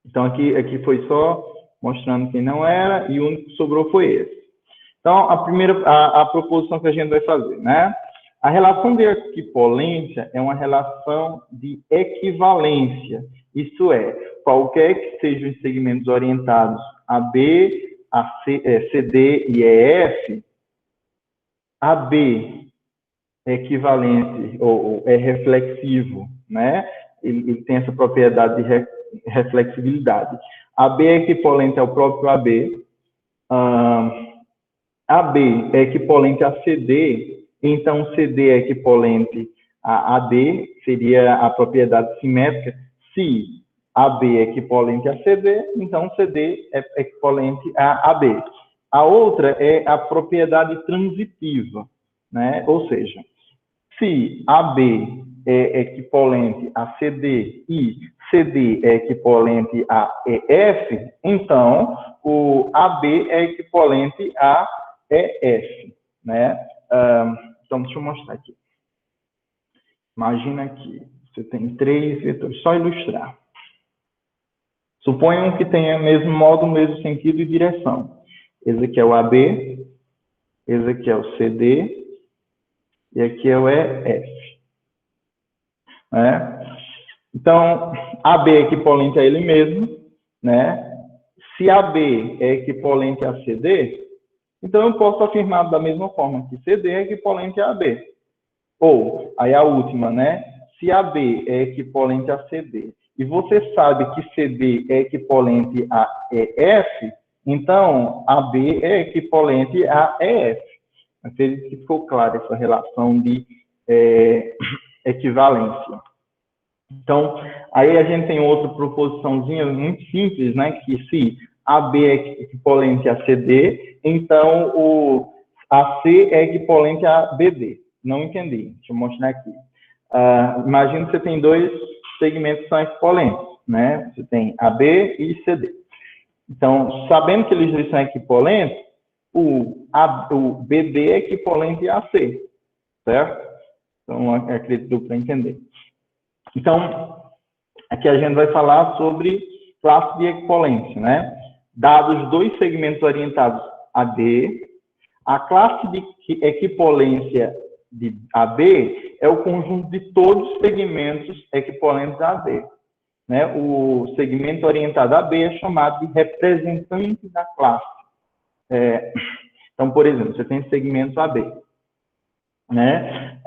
Então, aqui foi só mostrando quem não era e o único que sobrou foi esse. Então, a proposição que a gente vai fazer, né? A relação de equipolência é uma relação de equivalência. Isso é, qualquer que sejam os segmentos orientados a B, a C, CD e EF, AB é equivalente ou é reflexivo, né? Ele tem essa propriedade de reflexibilidade. AB é equivalente ao próprio AB. AB é equivalente a CD, então CD é equivalente a AD, seria a propriedade simétrica. Se AB é equivalente a CD, então CD é equivalente a AB. A outra é a propriedade transitiva, né? Ou seja, se AB é equivalente a CD e CD é equivalente a EF, então o AB é equivalente a EF, né? Então, deixa eu mostrar aqui. Imagina que você tem 3 vetores, só ilustrar. Suponham que tenha mesmo modo, mesmo sentido e direção. Esse aqui é o AB, esse aqui é o CD e aqui é o EF. Né? Então, AB é equivalente a ele mesmo, né? Se AB é equivalente a CD, então eu posso afirmar da mesma forma que CD é equivalente a AB. Ou, aí a última, né? Se AB é equivalente a CD e você sabe que CD é equivalente a EF, então AB é equivalente a EF. Acredito que ficou clara essa relação de equivalência. Então, aí a gente tem outra proposiçãozinha muito simples, né? Que se AB é equivalente a CD, então o AC é equivalente a BD. Não entendi. Deixa eu mostrar aqui. Imagina que você tem 2 segmentos que são equivalentes, né? Você tem AB e CD. Então, sabendo que eles são equivalentes, o BD é equivalente a AC, certo? Então, acredito para entender. Então, aqui a gente vai falar sobre classe de equivalência, né? Dados 2 segmentos orientados a D, a classe de equivalência de AB é o conjunto de todos os segmentos equivalentes a AB. Né? O segmento orientado a AB é chamado de representante da classe. Então, por exemplo, você tem segmentos AB. Né?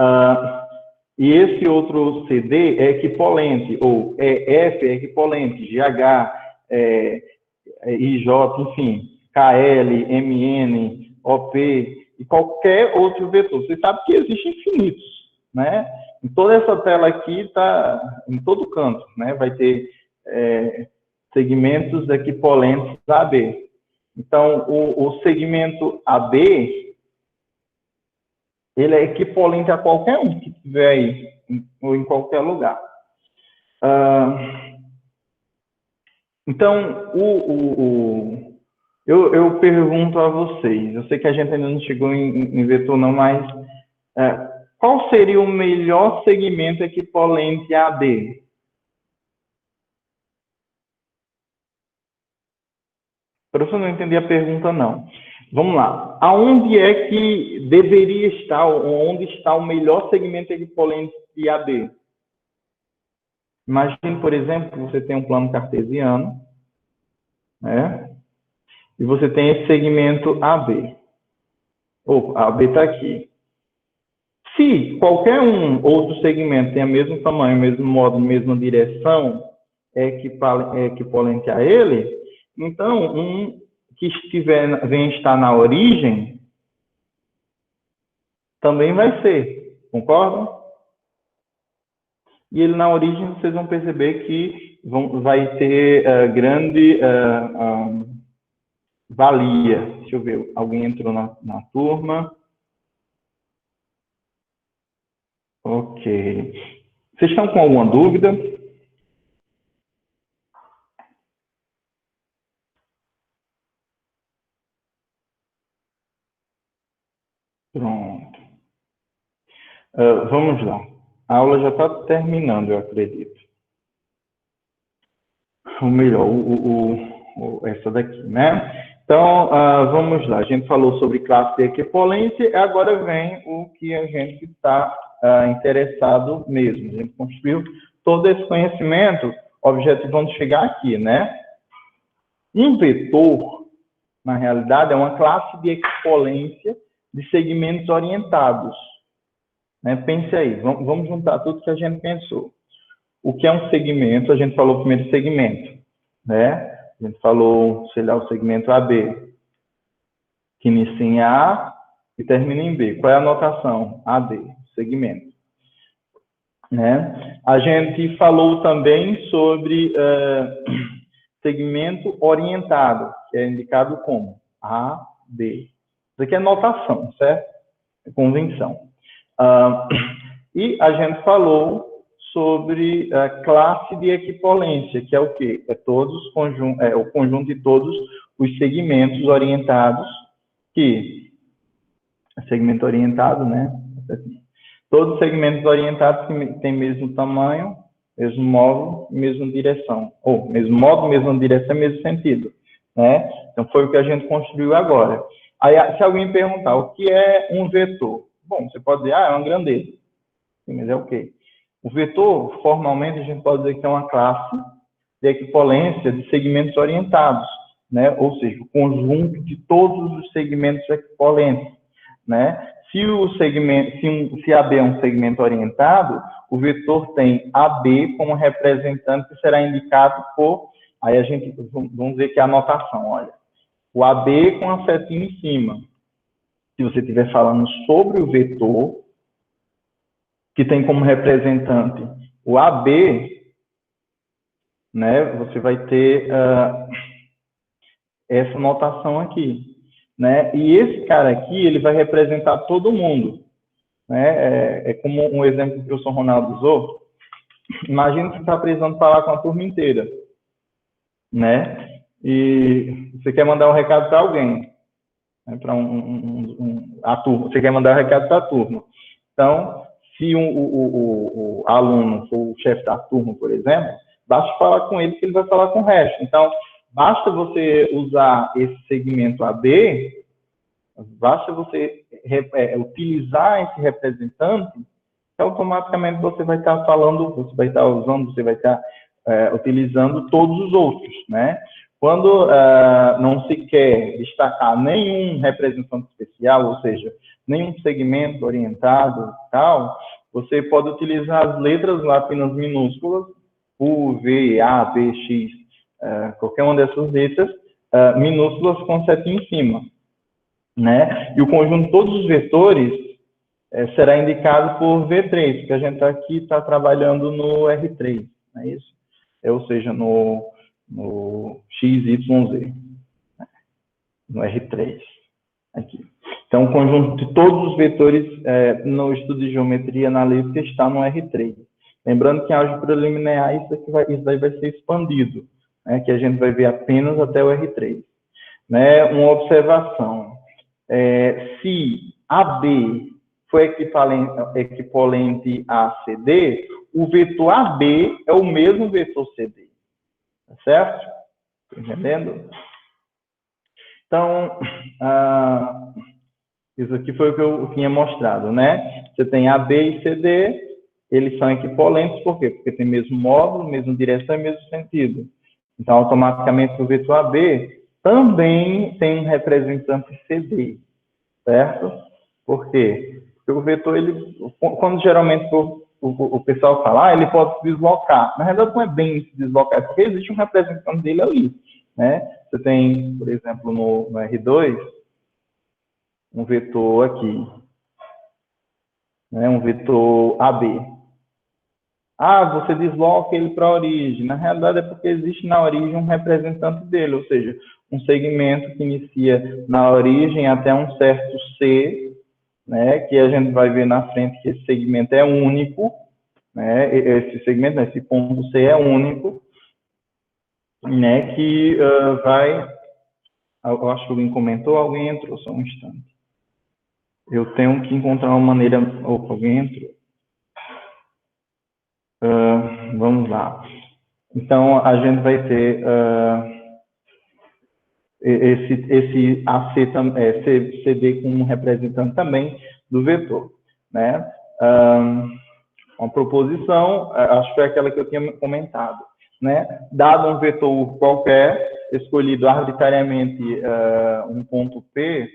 E esse outro CD é equivalente, ou EF é equivalente, GH, IJ, enfim, KL, MN, OP, e qualquer outro vetor. Você sabe que existem infinitos, né? Em toda essa tela aqui, está em todo canto, né? Vai ter segmentos equivalentes a AB. Então, o segmento AB, ele é equivalente a qualquer um que tiver aí, ou em qualquer lugar. Então, eu pergunto a vocês, eu sei que a gente ainda não chegou em vetor não, mas qual seria o melhor segmento equivalente a AB? Professor, não entendi a pergunta, não. Vamos lá. Aonde é que deveria estar, onde está o melhor segmento equivalente de AB? Imagine, por exemplo, que você tem um plano cartesiano, né? E você tem esse segmento AB. AB está aqui. Se qualquer outro segmento tem o mesmo tamanho, mesmo modo, mesma direção, é equivalente a ele, então, um que vem estar na origem, também vai ser. Concordam? e ele na origem vocês vão perceber que vai ter grande valia. Deixa eu ver, alguém entrou na turma. Ok. Vocês estão com alguma dúvida? Pronto. Vamos lá. A aula já está terminando, eu acredito. Ou melhor, essa daqui, né? Então, vamos lá. A gente falou sobre classe de equipolência, agora vem o que a gente está interessado mesmo. A gente construiu todo esse conhecimento, objetivando chegar aqui, né? Um vetor, na realidade, é uma classe de equipolência de segmentos orientados. Né? Pense aí, vamos juntar tudo que a gente pensou. O que é um segmento? A gente falou primeiro segmento, né? A gente falou, sei lá, o segmento AB, que inicia em A e termina em B. Qual é a notação? AB, segmento. Né? A gente falou também sobre segmento orientado, que é indicado como A, B. Isso aqui é notação, certo? É convenção. E a gente falou sobre a classe de equipolência, que é o quê? É o conjunto de todos os segmentos orientados, segmento orientado, né? Todos os segmentos orientados que têm mesmo tamanho, mesmo módulo, mesma direção. Ou mesmo módulo, mesma direção, mesmo sentido. Né? Então, foi o que a gente construiu agora. Aí, se alguém perguntar o que é um vetor? Bom, você pode dizer, é uma grandeza. Sim, mas é o quê? O vetor, formalmente, a gente pode dizer que é uma classe de equipolência de segmentos orientados, né? Ou seja, o conjunto de todos os segmentos equipolentes, né? Se AB é um segmento orientado, o vetor tem AB como representante que será indicado por, aí a gente, vamos ver que é a notação, olha, o AB com a setinha em cima. Se você estiver falando sobre o vetor, que tem como representante o AB, né, você vai ter essa notação aqui, né? E esse cara aqui, ele vai representar todo mundo, né? É como um exemplo que o professor Ronaldo usou. Imagina que você está precisando falar com a turma inteira, né? E você quer mandar um recado para alguém, né? Para a turma. Você quer mandar um recado para a turma. Então, se o aluno for o chefe da turma, por exemplo, basta falar com ele que ele vai falar com o resto. Então, basta você usar esse segmento AB, basta você utilizar esse representante, que automaticamente você vai estar falando, você vai estar usando, você vai estar utilizando todos os outros, né? Quando não se quer destacar nenhum representante especial, ou seja, nenhum segmento orientado e tal, você pode utilizar as letras latinas minúsculas, U, V, A, B, X, qualquer uma dessas letras minúsculas com setinha em cima, né? E o conjunto de todos os vetores será indicado por V3, porque a gente aqui está trabalhando no R3, não é isso? Ou seja, no XYZ, no R3, aqui. Então, o conjunto de todos os vetores no estudo de geometria analítica está no R3. Lembrando que em álgebra linear isso daí vai ser expandido, né, que a gente vai ver apenas até o R3. Né, uma observação. Se AB for equivalente a CD, o vetor AB é o mesmo vetor CD. Tá certo? Tá entendendo? Então, isso aqui foi o que eu tinha mostrado, né? Você tem AB e CD, eles são equipolentes, por quê? Porque tem mesmo módulo, mesma direção e mesmo sentido. Então, automaticamente, o vetor AB também tem um representante CD, certo? Por quê? Porque o vetor, quando geralmente o pessoal fala, ele pode se deslocar. Na realidade, não é bem se deslocar, porque existe um representante dele ali, né? Você tem, por exemplo, no R2, um vetor aqui, né? Um vetor AB. você desloca ele para a origem. Na realidade, é porque existe na origem um representante dele, ou seja, um segmento que inicia na origem até um certo C, né, que a gente vai ver na frente que esse segmento é único, né, esse segmento, esse ponto C é único, né, que vai... Eu acho que alguém comentou, alguém entrou, só um instante. Eu tenho que encontrar uma maneira... Opa, alguém entrou. Vamos lá. Então, a gente vai ter esse AC, CD como representante também do vetor, né? Uma proposição, acho que foi aquela que eu tinha comentado, né? Dado um vetor qualquer, escolhido arbitrariamente um ponto P,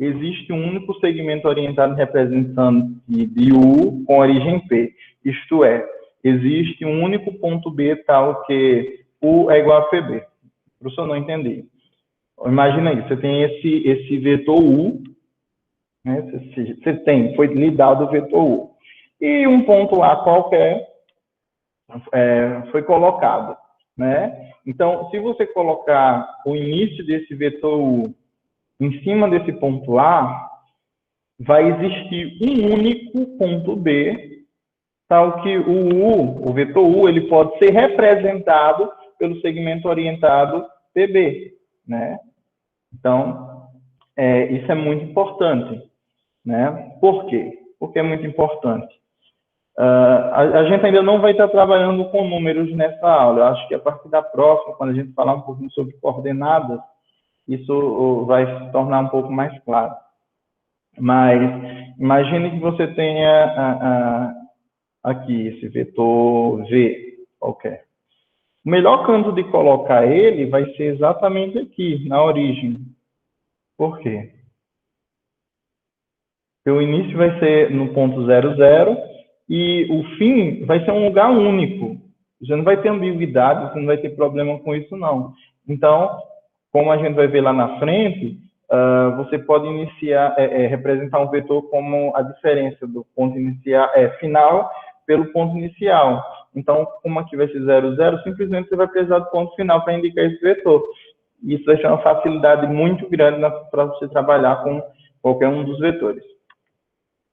existe um único segmento orientado representante de U com origem P. Isto é, existe um único ponto B tal que U é igual a PB. Professor, não entendi. Imagina aí, você tem esse vetor U, né? Foi lhe dado o vetor U. E um ponto A qualquer foi colocado, né? Então, se você colocar o início desse vetor U em cima desse ponto A, vai existir um único ponto B, tal que o vetor U, ele pode ser representado pelo segmento orientado PB, né? Então, isso é muito importante, né? Por quê? Porque é muito importante. A gente ainda não vai estar trabalhando com números nessa aula. Eu acho que a partir da próxima, quando a gente falar um pouquinho sobre coordenadas, isso vai se tornar um pouco mais claro. Mas imagine que você tenha aqui esse vetor V qualquer. O melhor canto de colocar ele vai ser exatamente aqui, na origem. Por quê? Porque o início vai ser no ponto 0, 0, e o fim vai ser um lugar único. Você não vai ter ambiguidade, você não vai ter problema com isso, não. Então, como a gente vai ver lá na frente, você pode representar um vetor como a diferença do ponto inicial, final pelo ponto inicial. Então, como aqui vai ser 0, 0, simplesmente você vai precisar do ponto final para indicar esse vetor. Isso vai ser uma facilidade muito grande para você trabalhar com qualquer um dos vetores.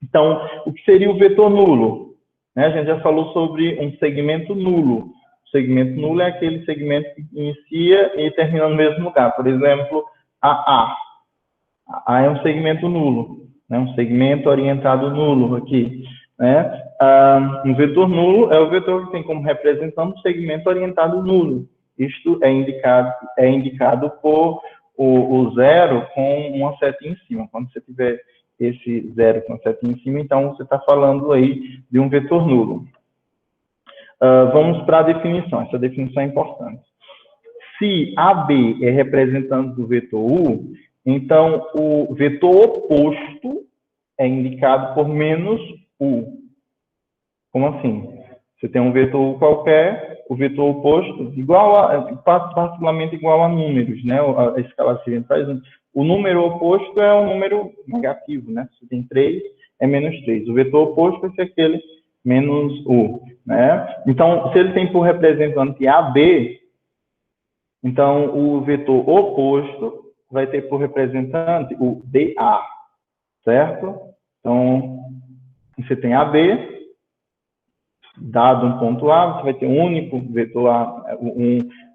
Então, o que seria o vetor nulo? Né? A gente já falou sobre um segmento nulo. O segmento nulo é aquele segmento que inicia e termina no mesmo lugar. Por exemplo, A é um segmento nulo, né? Um segmento orientado nulo aqui, né? Um vetor nulo é o vetor que tem como representante um segmento orientado nulo. Isto é indicado por o zero com uma setinha em cima. Quando você tiver esse zero com a setinha em cima, então você está falando aí de um vetor nulo. Vamos para a definição. Essa definição é importante. Se AB é representante do vetor U, então o vetor oposto é indicado por menos U. Como assim? Você tem um vetor U qualquer, o vetor oposto, particularmente igual a números, né? A escala se faz. O número oposto é um número negativo, né? Se tem 3, é menos 3. O vetor oposto vai ser aquele menos U, né? Então, se ele tem por representante AB, então o vetor oposto vai ter por representante o DA, certo? Então, você tem AB, dado um ponto A, você vai ter um único vetor A,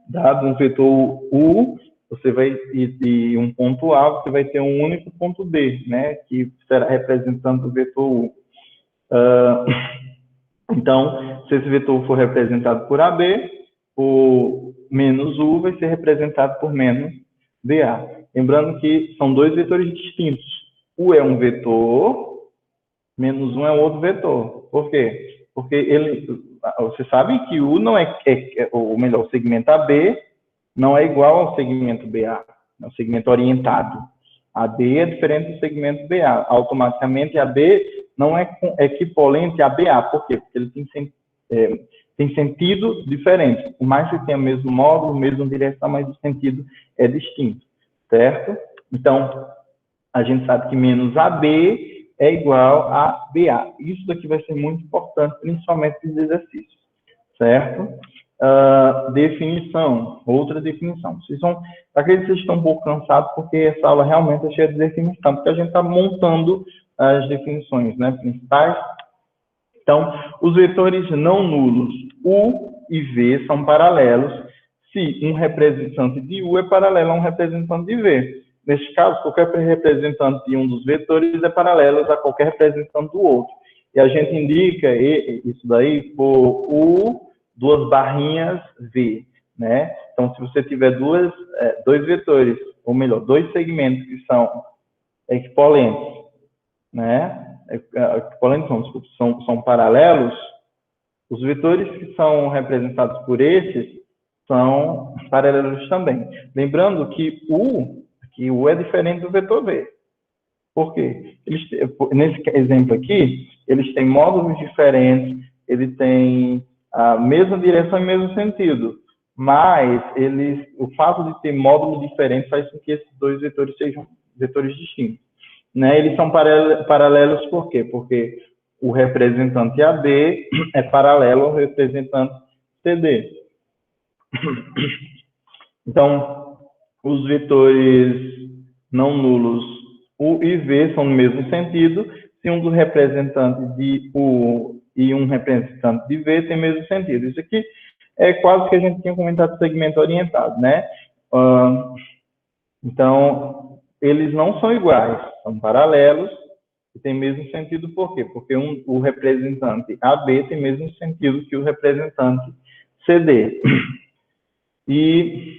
dado um vetor U, você vai, e um ponto A, você vai ter um único ponto B, né, que será representando o vetor U. Então, se esse vetor for representado por AB, o menos U vai ser representado por menos BA. Lembrando que são dois vetores distintos. U é um vetor, menos 1 é outro vetor. Por quê? Porque você sabe que U não ou melhor, o segmento AB não é igual ao segmento BA, é o segmento orientado. AB é diferente do segmento BA. Automaticamente, AB não é equivalente a BA. Por quê? Porque ele tem sentido diferente. Por mais que tenha o mesmo módulo, mesma direção, mas o sentido é distinto, certo? Então, a gente sabe que menos AB é igual a BA. Isso daqui vai ser muito importante, principalmente nos exercícios, certo? Definição, outra definição. Acredito que vocês estão um pouco cansados, porque essa aula realmente é cheia de definição, porque a gente está montando as definições, né, principais. Então, os vetores não nulos U e V são paralelos se um representante de U é paralelo a um representante de V. Neste caso, qualquer representante de um dos vetores é paralelo a qualquer representante do outro. E a gente indica isso daí por U, duas barrinhas V, né? Então, se você tiver dois vetores, ou melhor, dois segmentos que são equivalentes, né? Equivalentes são paralelos, os vetores que são representados por esses são paralelos também. Lembrando que U é diferente do vetor V. Por quê? Nesse exemplo aqui, eles têm módulos diferentes, ele tem a mesma direção e mesmo sentido, mas o fato de ter módulos diferentes faz com que esses dois vetores sejam vetores distintos. Né? Eles são paralelos por quê? Porque o representante AB é paralelo ao representante CD. Então, os vetores não nulos U e V são no mesmo sentido, se um dos representantes de U e um representante de V tem o mesmo sentido. Isso aqui é quase que a gente tinha comentado do segmento orientado, né? Então, eles não são iguais, são paralelos e tem mesmo sentido por quê? Porque o representante AB tem mesmo sentido que o representante CD. E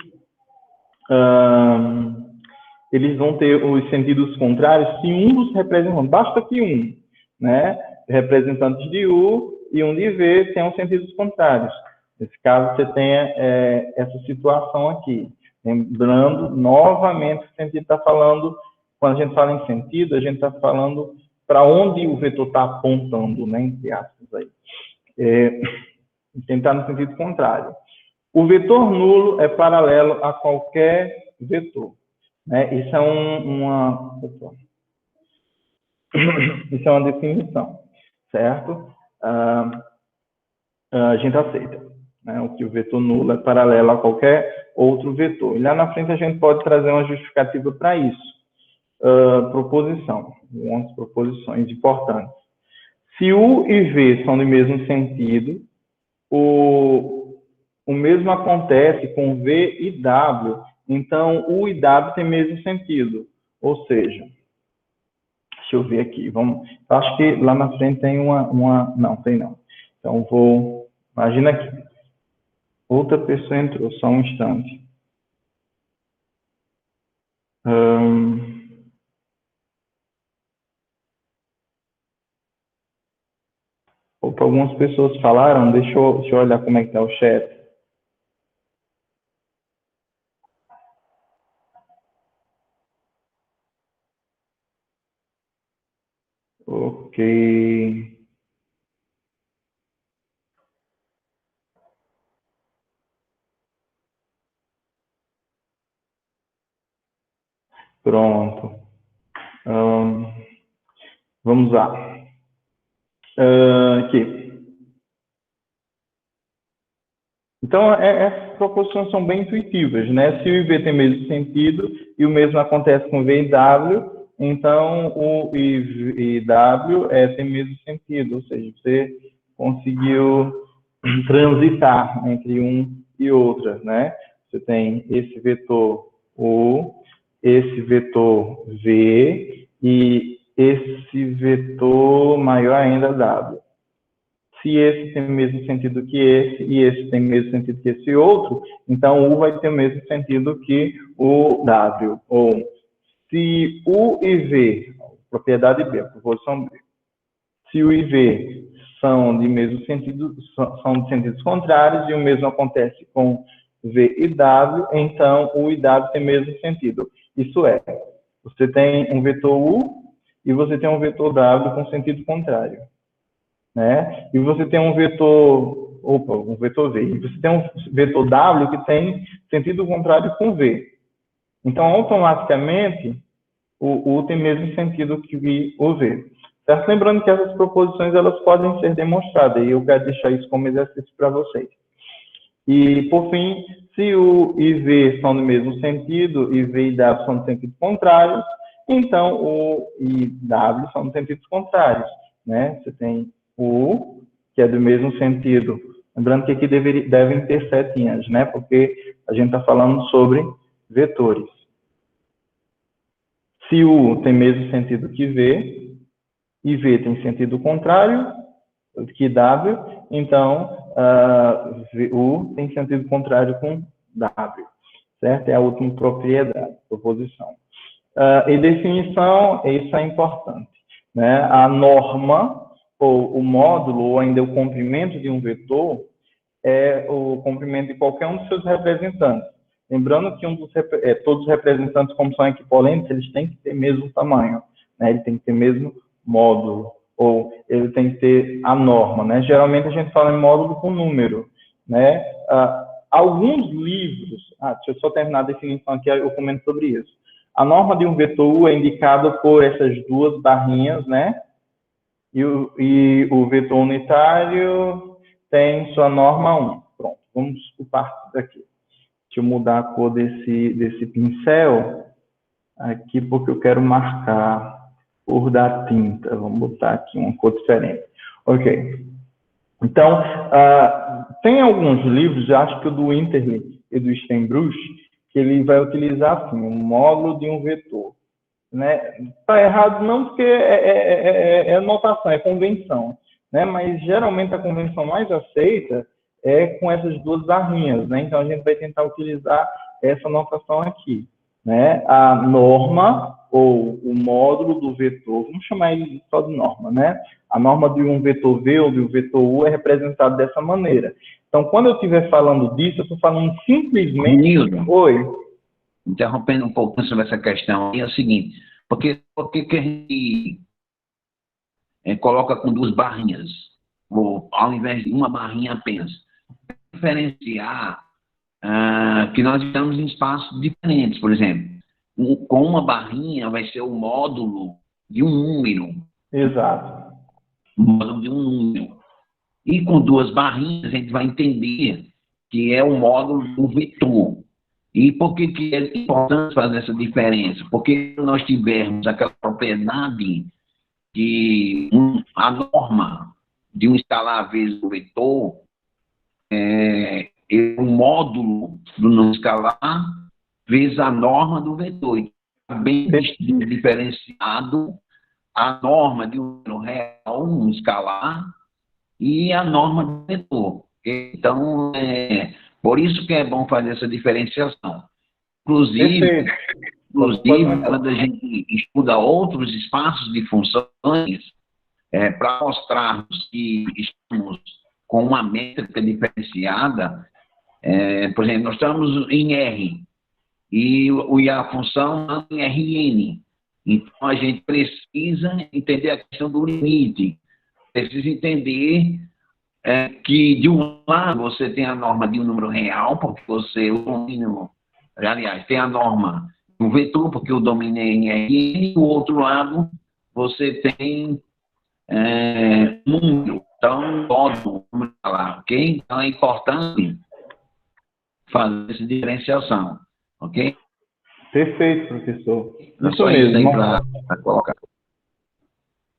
eles vão ter os sentidos contrários se um dos representantes, basta que né? Representantes de U e um de V tenham sentidos contrários. Nesse caso, você tem essa situação aqui. Lembrando, novamente, que o sentido está falando, quando a gente fala em sentido, a gente está falando para onde o vetor está apontando, né? Entre aspas aí. Tentar no sentido contrário. O vetor nulo é paralelo a qualquer vetor. Né? Isso é isso é uma definição, certo? A gente aceita, né? O que o vetor nulo é paralelo a qualquer outro vetor. E lá na frente a gente pode trazer uma justificativa para isso. Proposição, algumas proposições importantes. Se U e V são do mesmo sentido, o mesmo acontece com V e W. Então, U e W tem mesmo sentido. Ou seja, deixa eu ver aqui. Acho que lá na frente tem não, tem não. Então, imagina aqui. Outra pessoa entrou, só um instante. Algumas pessoas falaram, deixa eu olhar como é que está o chat. Ok. Pronto. Vamos lá. Aqui. Então, essas proposições são bem intuitivas, né? Se o IV tem o mesmo sentido e o mesmo acontece com V e W, então o I e W tem o mesmo sentido, ou seja, você conseguiu transitar entre um e outra, né? Você tem esse vetor U, esse vetor V e esse vetor maior ainda W. Se esse tem o mesmo sentido que esse e esse tem o mesmo sentido que esse outro, então U vai ter o mesmo sentido que o W. Ou se U e V, propriedade B, proposição B, se U e V são de mesmo sentido, são de sentidos contrários e o mesmo acontece com V e W, então U e W tem o mesmo sentido. Isso é, você tem um vetor U e você tem um vetor W com sentido contrário. Né? E você tem um vetor V, e você tem um vetor W que tem sentido contrário com V. Então, automaticamente, O U tem mesmo sentido que o V. Certo? Lembrando que essas proposições elas podem ser demonstradas, e eu quero deixar isso como exercício para vocês. E, por fim, se U e V são do mesmo sentido, e V e W são de sentido contrários, então U e W são de sentidos contrários. Né? Você tem o U, que é do mesmo sentido. Lembrando que aqui devem ter setinhas, né? Porque a gente está falando sobre vetores. Se U tem mesmo sentido que V, e V tem sentido contrário que W, então U tem sentido contrário com W, certo? É a última propriedade, proposição. E definição, isso é importante, né? A norma, ou o módulo, ou ainda o comprimento de um vetor, é o comprimento de qualquer um dos seus representantes. Lembrando que todos os representantes, como são equipolentes, eles têm que ter mesmo tamanho, né? Ele tem que ter mesmo módulo, ou ele tem que ter a norma, né? Geralmente a gente fala em módulo com número, né? Alguns livros, deixa eu só terminar a definição aqui, eu comento sobre isso. A norma de um vetor U é indicada por essas duas barrinhas, né? E o vetor unitário tem sua norma 1. Pronto, vamos por partes aqui. Deixa eu mudar a cor desse pincel aqui, porque eu quero marcar cor da tinta. Vamos botar aqui uma cor diferente. Ok. Então, tem alguns livros, acho que o do Winterly e do Steinbruch, que ele vai utilizar assim, um módulo de um vetor. Está errado não, porque é notação, é convenção, né? Mas geralmente a convenção mais aceita é com essas duas barrinhas, né? Então a gente vai tentar utilizar essa notação aqui, né? A norma ou o módulo do vetor, vamos chamar ele só de norma, né? A norma de um vetor V ou de um vetor U é representado dessa maneira. Então, quando eu estiver falando disso, eu estou falando simplesmente... Nildo, oi. Interrompendo um pouquinho sobre essa questão, é o seguinte, por que a gente coloca com duas barrinhas, ou ao invés de uma barrinha apenas? Diferenciar que nós estamos em espaços diferentes, por exemplo. Com uma barrinha vai ser o módulo de um número. Exato. O módulo de um número. E com duas barrinhas a gente vai entender que é o módulo do vetor. E por que é importante fazer essa diferença? Porque se nós tivermos aquela propriedade de a norma de um escalar vezes o vetor, o módulo do não escalar vezes a norma do vetor. Está bem diferenciado a norma de um número real, um escalar, e a norma do vetor. Então, por isso que é bom fazer essa diferenciação. Inclusive quando a gente estuda outros espaços de funções, para mostrarmos que estamos com uma métrica diferenciada, por exemplo, nós estamos em R, e a função anda em Rn. Então, a gente precisa entender a questão do limite, precisa entender que, de um lado, você tem a norma de um número real, porque você, o domínio, aliás, tem a norma do vetor, porque o domínio é em Rn, e do outro lado, você tem número, então, módulo, vamos falar, ok? Então, é importante fazer essa diferenciação, ok? Perfeito, professor. Isso mesmo. Para colocar.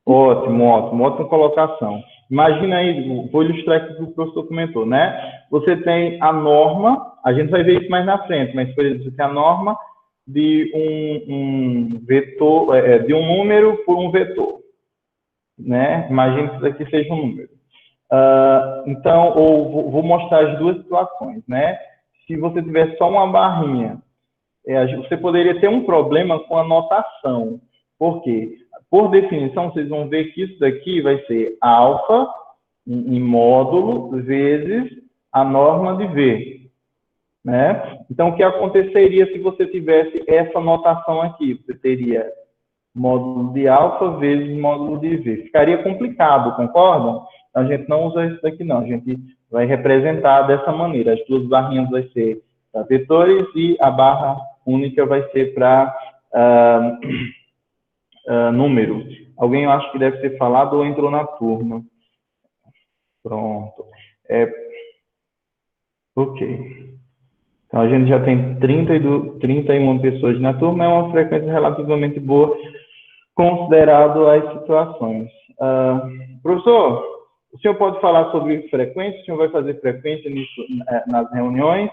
Ótima colocação. Imagina aí, vou ilustrar aqui o que o professor comentou, né? Você tem a norma, a gente vai ver isso mais na frente, mas, por exemplo, você tem a norma de um vetor, de um número por um vetor, né? Imagina que isso aqui seja um número. Então, vou mostrar as duas situações, né? Se você tiver só uma barrinha, você poderia ter um problema com a notação. Por quê? Por definição, vocês vão ver que isso daqui vai ser alfa em módulo vezes a norma de V. Né? Então, o que aconteceria se você tivesse essa notação aqui? Você teria módulo de alfa vezes módulo de V. Ficaria complicado, concordam? A gente não usa isso daqui, não. A gente vai representar dessa maneira. As duas barrinhas vai ser para vetores e a barra única vai ser para número. Alguém eu acho que deve ter falado ou entrou na turma. Pronto. Ok. Então, a gente já tem 31 pessoas na turma, é uma frequência relativamente boa, considerado as situações. Professor, o senhor pode falar sobre frequência? O senhor vai fazer frequência nisso, nas reuniões?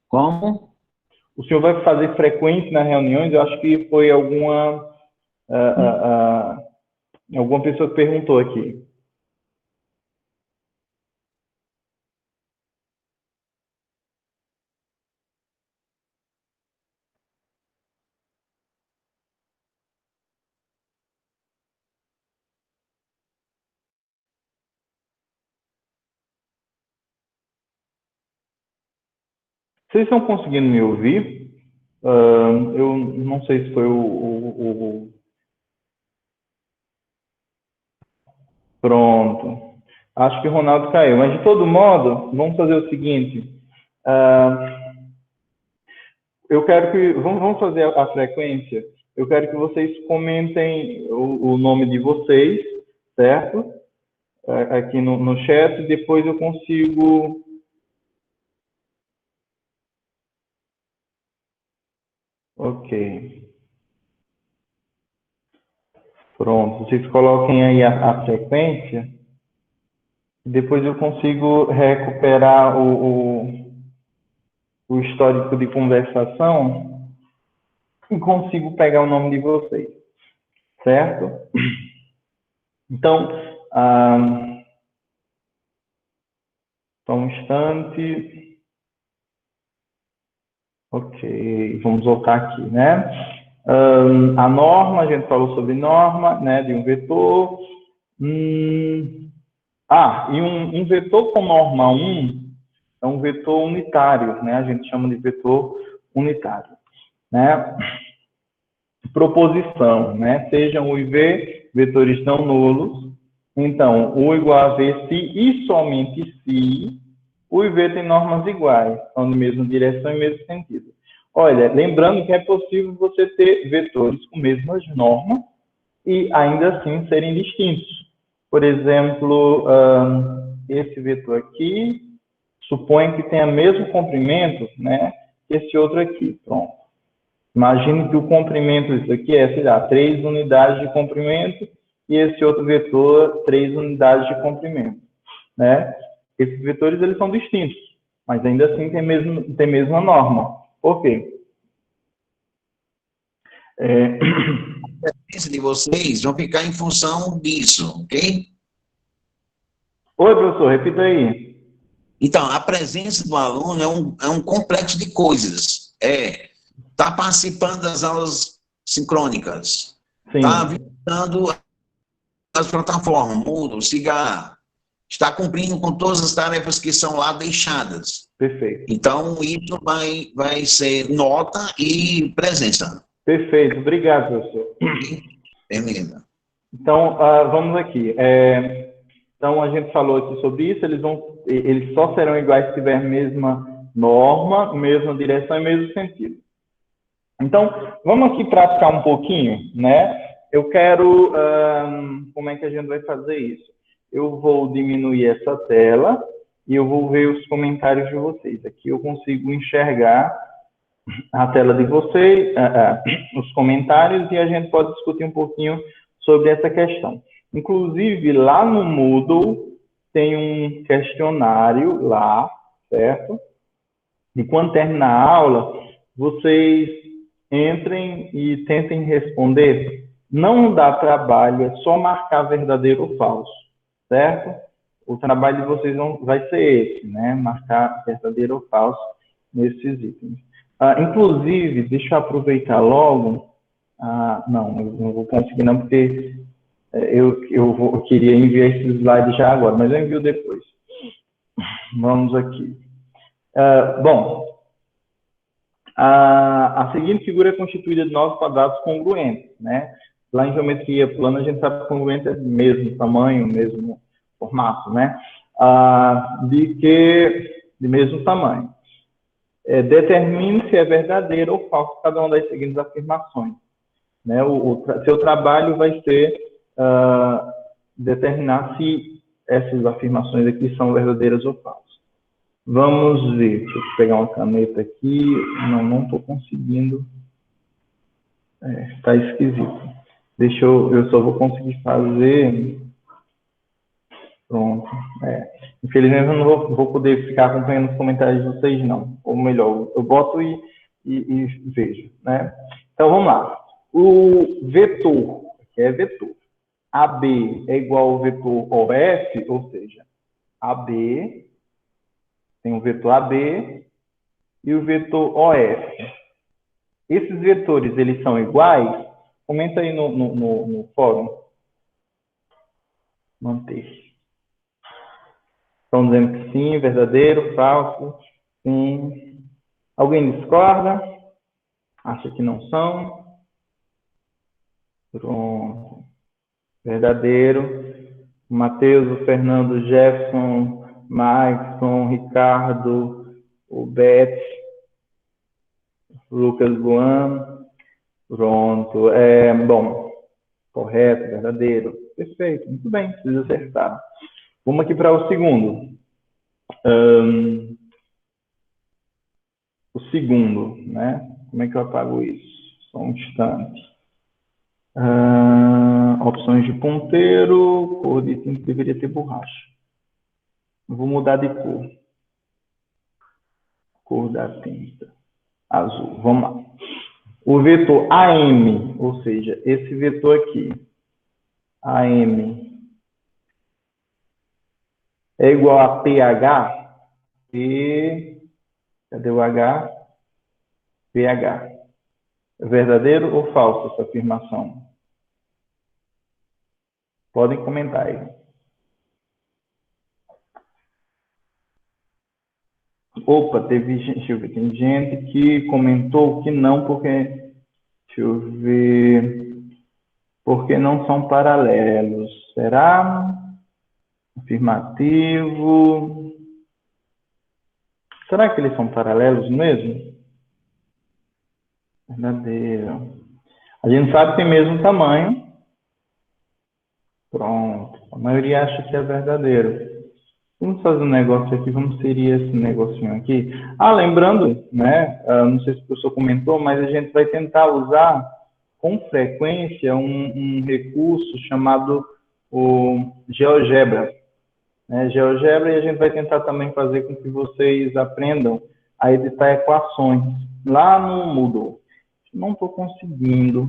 Como? O senhor vai fazer frequência nas reuniões? Eu acho que foi alguma pessoa que perguntou aqui. Vocês estão conseguindo me ouvir? Eu não sei se foi Pronto. Acho que o Ronaldo caiu. Mas, de todo modo, vamos fazer o seguinte. Eu quero que... Vamos fazer a frequência. Eu quero que vocês comentem o nome de vocês, certo? Aqui no chat. E depois eu consigo... Ok. Pronto. Vocês coloquem aí a frequência. Depois eu consigo recuperar o histórico de conversação e consigo pegar o nome de vocês, certo? Então, só um instante. Ok, vamos voltar aqui, né? A norma, a gente falou sobre norma, né, de um vetor. E um vetor com norma 1 é um vetor unitário, né? A gente chama de vetor unitário, né? Proposição, né? Sejam U e V vetores não nulos. Então, U igual a V se e somente se U e V têm normas iguais, são de mesma direção e mesmo sentido. Olha, lembrando que é possível você ter vetores com mesmas normas e ainda assim serem distintos. Por exemplo, esse vetor aqui, supõe que tenha mesmo comprimento, né, que esse outro aqui. Pronto. Imagine que o comprimento disso aqui é, sei lá, 3 unidades de comprimento e esse outro vetor, 3 unidades de comprimento, né? Esses vetores, eles são distintos, mas ainda assim tem mesma norma. Por quê? A preferência de vocês vão ficar em função disso, ok? Oi, professor, repita aí. Então, a presença do aluno é um complexo de coisas. Está participando das aulas sincrônicas, está visitando as plataformas, Moodle, Cigar, está cumprindo com todas as tarefas que são lá deixadas. Perfeito. Então, isso vai ser nota e presença. Perfeito, obrigado, professor. Beleza. Então, vamos aqui. Então, a gente falou aqui sobre isso, eles só serão iguais se tiver mesma norma, mesma direção e mesmo sentido. Então, vamos aqui praticar um pouquinho, né? Eu quero... como é que a gente vai fazer isso? Eu vou diminuir essa tela e eu vou ver os comentários de vocês. Aqui eu consigo enxergar a tela de vocês, os comentários, e a gente pode discutir um pouquinho sobre essa questão. Inclusive, lá no Moodle, tem um questionário lá, certo? E quando terminar a aula, vocês entrem e tentem responder. Não dá trabalho, é só marcar verdadeiro ou falso, certo? O trabalho de vocês vai ser esse, né? Marcar verdadeiro ou falso nesses itens. Inclusive, deixa eu aproveitar logo. Não, eu não vou conseguir não, porque eu queria enviar esse slide já agora, mas eu envio depois. Vamos aqui. Bom, a seguinte figura é constituída de 9 quadrados congruentes, né? Lá em geometria plana, a gente sabe que congruente é do mesmo tamanho, mesmo formato, né? De mesmo tamanho. Determine se é verdadeiro ou falso cada uma das seguintes afirmações. né? Seu trabalho vai ser determinar se essas afirmações aqui são verdadeiras ou falsas. Vamos ver, deixa eu pegar uma caneta aqui, não estou conseguindo, está esquisito. Eu só vou conseguir fazer, pronto, infelizmente eu não vou poder ficar acompanhando os comentários de vocês não, ou melhor, eu boto e vejo, né? Então vamos lá, o vetor, que é vetor, AB é igual ao vetor OF, ou seja, AB, tem o vetor AB e o vetor OF. Esses vetores, eles são iguais? Comenta aí no fórum. Manter. Estão dizendo que sim, verdadeiro, falso, sim. Alguém discorda? Acha que não são? Pronto. Verdadeiro. Matheus, o Fernando, o Jefferson, Maicon, Ricardo, o Beth, Lucas Luan. Pronto. Bom, correto, verdadeiro. Perfeito, muito bem, vocês acertaram. Vamos aqui para o segundo. O segundo, né? Como é que eu apago isso? Só um instante. Opções de ponteiro, cor de tinta deveria ter borracha. Vou mudar de cor. Cor da tinta. Azul. Vamos lá. O vetor AM, ou seja, esse vetor aqui, AM, é igual a PH? Cadê o H? PH. É verdadeiro ou falso essa afirmação? Podem comentar aí. Opa, deixa eu ver, tem gente que comentou que não, porque, deixa eu ver, porque não são paralelos. Será? Afirmativo. Será que eles são paralelos mesmo? Verdadeiro. A gente sabe que tem mesmo tamanho. Pronto. A maioria acha que é verdadeiro. Vamos fazer um negócio aqui. Como seria esse negocinho aqui? Lembrando, né? Não sei se o professor comentou, mas a gente vai tentar usar com frequência um recurso chamado o GeoGebra. GeoGebra, e a gente vai tentar também fazer com que vocês aprendam a editar equações lá no Moodle. Não estou conseguindo.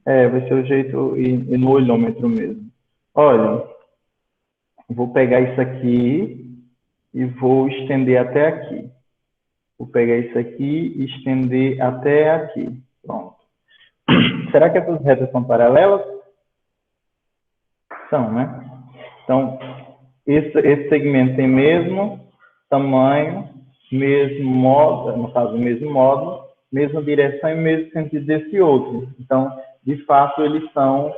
Vai ser o jeito e no olhômetro mesmo. Olha, vou pegar isso aqui e vou estender até aqui. Vou pegar isso aqui e estender até aqui. Pronto. Será que essas retas são paralelas? São, né? Então, esse segmento tem mesmo tamanho, mesmo modo, no caso, mesmo módulo, mesma direção e mesmo sentido desse outro. Então, de fato, eles são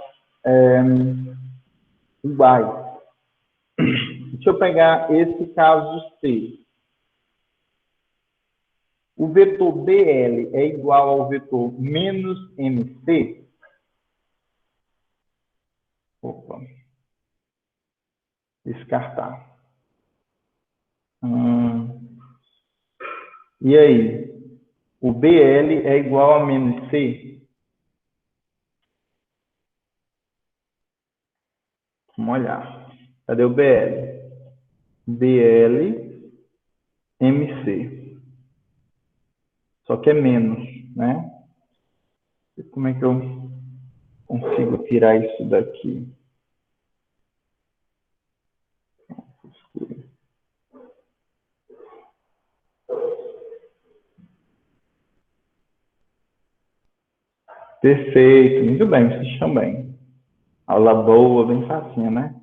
iguais. Deixa eu pegar esse caso C. O vetor BL é igual ao vetor menos MC? Opa. Descartar. E aí? O BL é igual a menos C? Vamos olhar. Cadê o BL? BL, MC. Só que é menos, né? E como é que eu consigo tirar isso daqui? Perfeito, muito bem, vocês estão bem. Aula boa, bem facinha, né?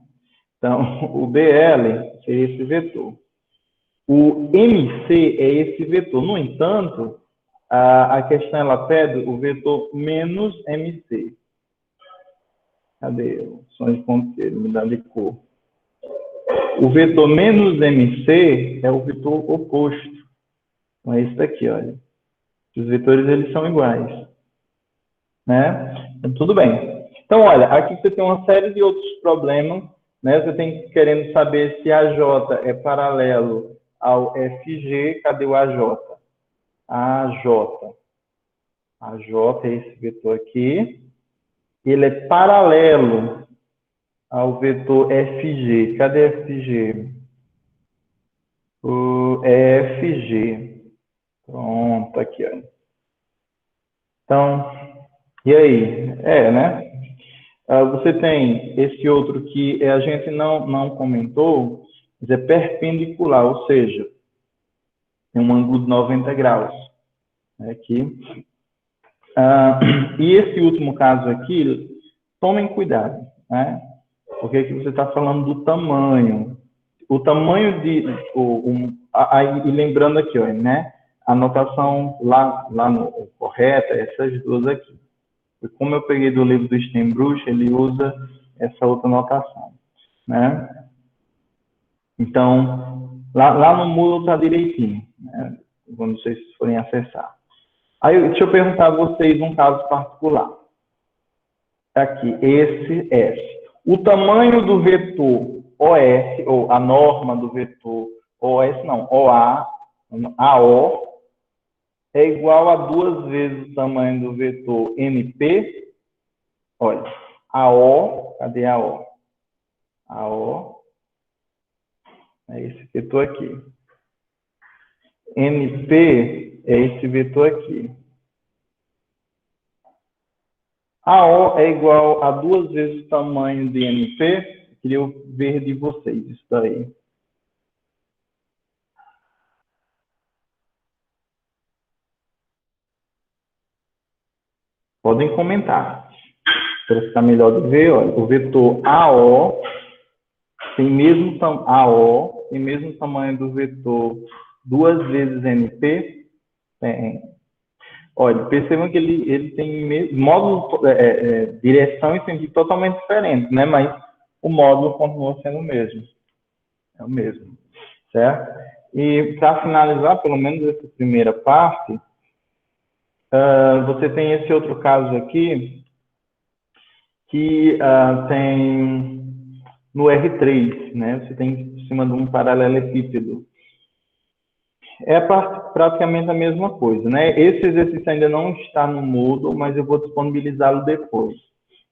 Então, o BL seria esse vetor. O MC é esse vetor. No entanto, a questão ela pede o vetor menos MC. Cadê? Opções de ponteiro, mudar de cor. O vetor menos MC é o vetor oposto. Então, é esse daqui, olha. Os vetores, eles são iguais. né? Então, tudo bem. Então, olha, aqui você tem uma série de outros problemas, né? Você tem querendo saber se a J é paralelo ao FG. Cadê o AJ? AJ. AJ é esse vetor aqui. Ele é paralelo ao vetor FG. Cadê FG? O FG. Pronto, aqui, ó. Então, e aí? Né? Você tem esse outro que a gente não comentou, mas é perpendicular, ou seja, tem um ângulo de 90 graus. Aqui. E esse último caso aqui, tomem cuidado, né? Porque aqui você está falando do tamanho. O tamanho de... e lembrando aqui, ó, né? A anotação lá no correta, essas duas aqui. E como eu peguei do livro do Steinbruch, ele usa essa outra notação, né? Então, lá no Moodle está direitinho, né? Quando vocês forem acessar. Aí, deixa eu perguntar a vocês um caso particular. Aqui, esse S. O tamanho do vetor OS, ou a norma do vetor OS, não, OA, AO, é igual a 2 vezes o tamanho do vetor NP. Olha, AO, cadê AO? AO é esse vetor aqui. NP é esse vetor aqui. AO é igual a 2 vezes o tamanho de NP. Eu queria ver de vocês isso daí. Podem comentar. Para ficar melhor de ver, olha, o vetor AO tem mesmo tamanho do vetor 2 vezes NP? Tem. Olha, percebam que ele tem módulo, direção e sentido totalmente diferente, né? Mas o módulo continua sendo o mesmo. É o mesmo, certo? E para finalizar, pelo menos essa primeira parte, você tem esse outro caso aqui, que tem no R3, né? Você tem em cima de um paralelepípedo. É praticamente a mesma coisa, né? Esse exercício ainda não está no Moodle, mas eu vou disponibilizá-lo depois,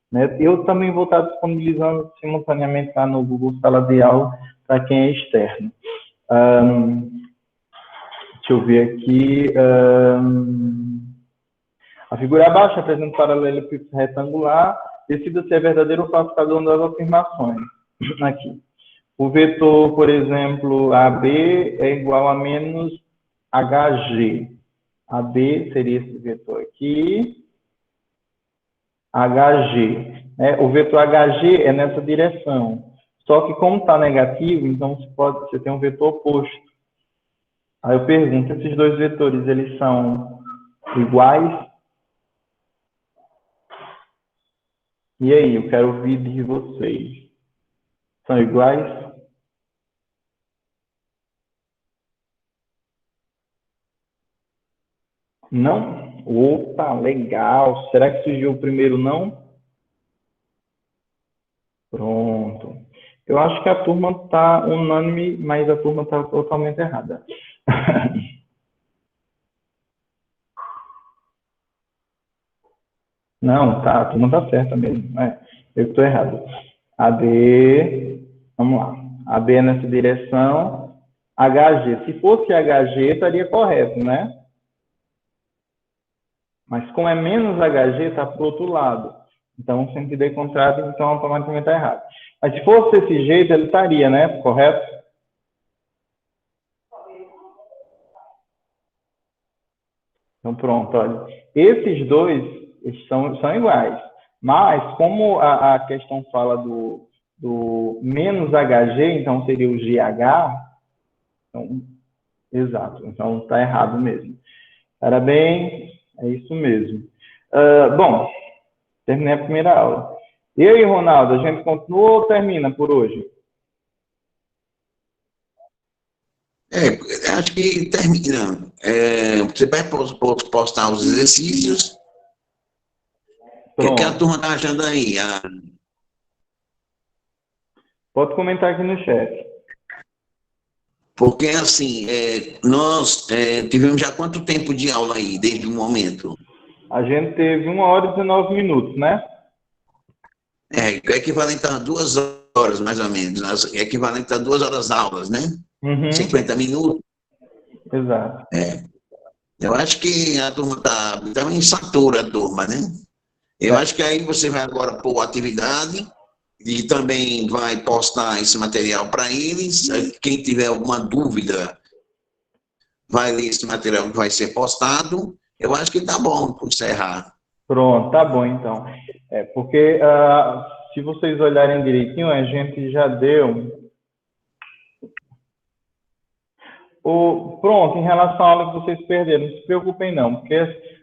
né? Eu também vou estar disponibilizando simultaneamente lá no Google Sala de Aula para quem é externo. Deixa eu ver aqui. A figura abaixo apresenta um paralelepípedo retangular. Decida se é verdadeiro ou falso cada uma das afirmações. Aqui. O vetor, por exemplo, AB é igual a menos HG. AB seria esse vetor aqui. HG. O vetor HG é nessa direção. Só que como está negativo, então você tem um vetor oposto. Aí eu pergunto, esses dois vetores, eles são iguais? E aí, eu quero ouvir de vocês. São iguais? Não? Opa, legal. Será que surgiu o primeiro não? Pronto. Eu acho que a turma está unânime, mas a turma está totalmente errada. Não, tá, a turma está certa mesmo. Eu estou errado. AB, vamos lá. AB é nessa direção. HG. Se fosse HG, estaria correto, né? Mas como é menos HG, está para o outro lado. Então, o sentido é contrário, então automaticamente está errado. Mas se fosse desse jeito, ele estaria, né? Correto? Então, pronto, olha. Esses dois são iguais. Mas, como a questão fala do menos HG, então seria o GH. Então, exato. Então, está errado mesmo. Parabéns, é isso mesmo. Bom, terminei a primeira aula. E aí, Ronaldo, a gente continua ou termina por hoje? Acho que termina. Você vai postar os exercícios. que a Pronto. turma está achando aí? Pode comentar aqui no chat. Porque, assim, nós tivemos já quanto tempo de aula aí, desde o momento? A gente teve 1 hora e 19 minutos, né? É equivalente a 2 horas, mais ou menos. Né? É equivalente a 2 horas aulas, né? Uhum. 50 minutos. Exato. Eu acho que a turma também satura a turma, né? Eu É, acho que aí você vai agora pôr atividade e também vai postar esse material para eles. Quem tiver alguma dúvida, vai ler esse material que vai ser postado. Eu acho que tá bom para encerrar. pronto, tá bom então. Porque se vocês olharem direitinho, a gente já deu. Pronto, em relação à aula que vocês perderam, não se preocupem não, porque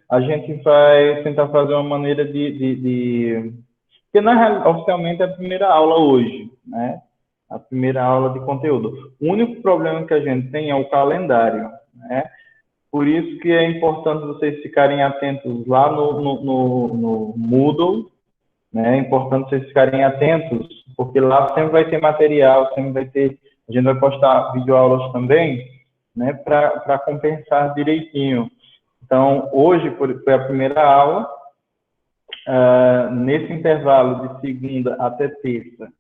a gente vai tentar fazer uma maneira porque oficialmente é a primeira aula hoje, né? A primeira aula de conteúdo. O único problema que a gente tem é o calendário, né? Por isso que é importante vocês ficarem atentos lá no Moodle, né? É importante vocês ficarem atentos, porque lá sempre vai ter material, sempre vai ter, a gente vai postar videoaulas também, né? Para compensar direitinho. Então, hoje foi a primeira aula, nesse intervalo de segunda até terça,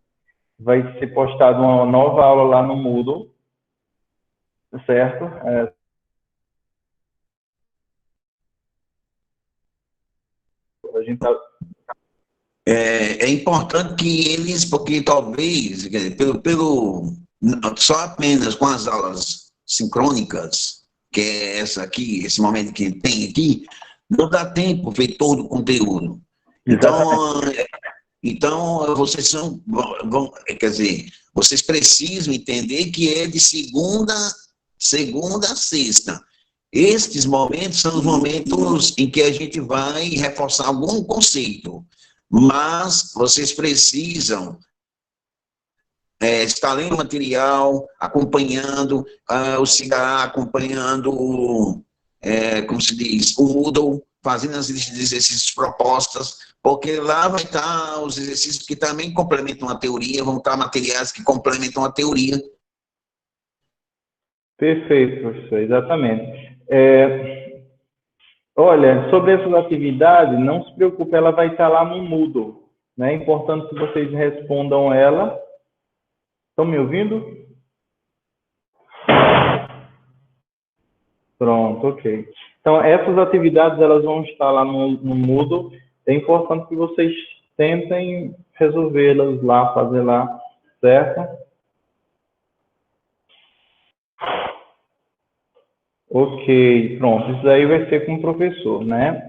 vai ser postada uma nova aula lá no Moodle, certo? A gente tá... É importante que eles, porque talvez, quer dizer, só apenas com as aulas sincrônicas, que é essa aqui, esse momento que tem aqui, não dá tempo ver todo o conteúdo. Exatamente. Então vocês quer dizer, vocês precisam entender que é de segunda a sexta. Estes momentos são os momentos em que a gente vai reforçar algum conceito, mas vocês precisam estar lendo o material, acompanhando o CIGA, acompanhando, como se diz, o Moodle, fazendo as listas de exercícios propostas, porque lá vai estar os exercícios que também complementam a teoria, vão estar materiais que complementam a teoria. Perfeito, professor, exatamente. Olha, sobre essas atividades, não se preocupe, ela vai estar lá no Moodle, né? É importante que vocês respondam ela. Estão me ouvindo? Pronto, ok. Então, essas atividades, elas vão estar lá no Moodle. É importante que vocês tentem resolvê-las lá, fazer lá, certo? Ok, pronto. Isso daí vai ser com o professor, né?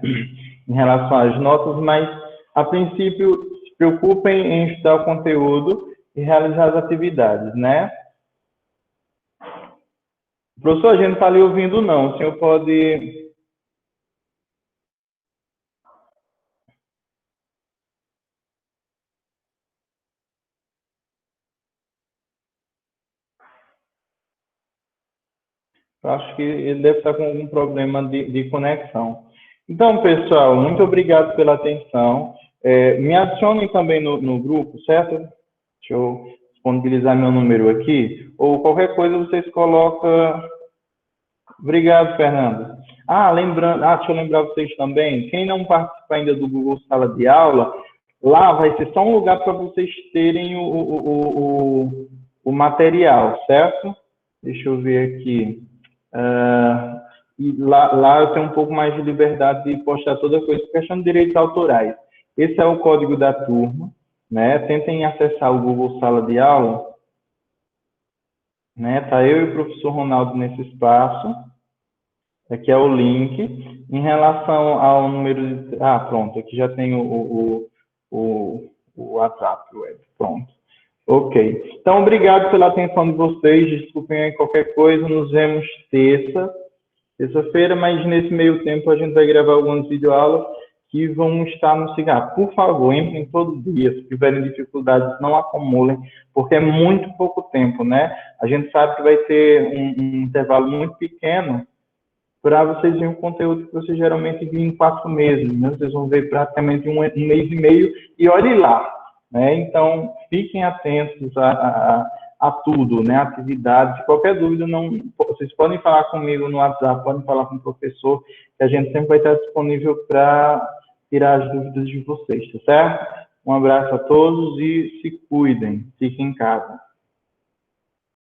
Em relação às notas, mas, a princípio, se preocupem em estudar o conteúdo e realizar as atividades, né? Professor, a gente não está lhe ouvindo, não. O senhor pode... Eu acho que ele deve estar com algum problema de conexão. Então, pessoal, muito obrigado pela atenção. Me adicionem também no grupo, certo? Deixa eu disponibilizar meu número aqui. Ou qualquer coisa vocês colocam. Obrigado, Fernando. Lembrando, deixa eu lembrar vocês também, quem não participa ainda do Google Sala de Aula, lá vai ser só um lugar para vocês terem o material, certo? Deixa eu ver aqui. E lá eu tenho um pouco mais de liberdade de postar toda coisa, questão de direitos autorais. Esse é o código da turma, né? Tentem acessar o Google Sala de Aula, né? Tá eu e o professor Ronaldo nesse espaço. Aqui é o link. Em relação ao número de... pronto, aqui já tem o WhatsApp web. Pronto. Ok. Então, obrigado pela atenção de vocês. Desculpem aí qualquer coisa. Nos vemos terça-feira, mas nesse meio tempo a gente vai gravar algumas videoaulas que vão estar no CIGAR. Por favor, entrem todo dia. Se tiverem dificuldades, não acumulem, porque é muito pouco tempo, né? A gente sabe que vai ter um intervalo muito pequeno, para vocês verem o conteúdo que vocês geralmente viam em 4 meses, né? Vocês vão ver praticamente um mês e meio, e olhe lá, né? Então, fiquem atentos a tudo, né? Atividades, qualquer dúvida, vocês podem falar comigo no WhatsApp, podem falar com o professor, que a gente sempre vai estar disponível para tirar as dúvidas de vocês, tá certo? Um abraço a todos e se cuidem, fiquem em casa.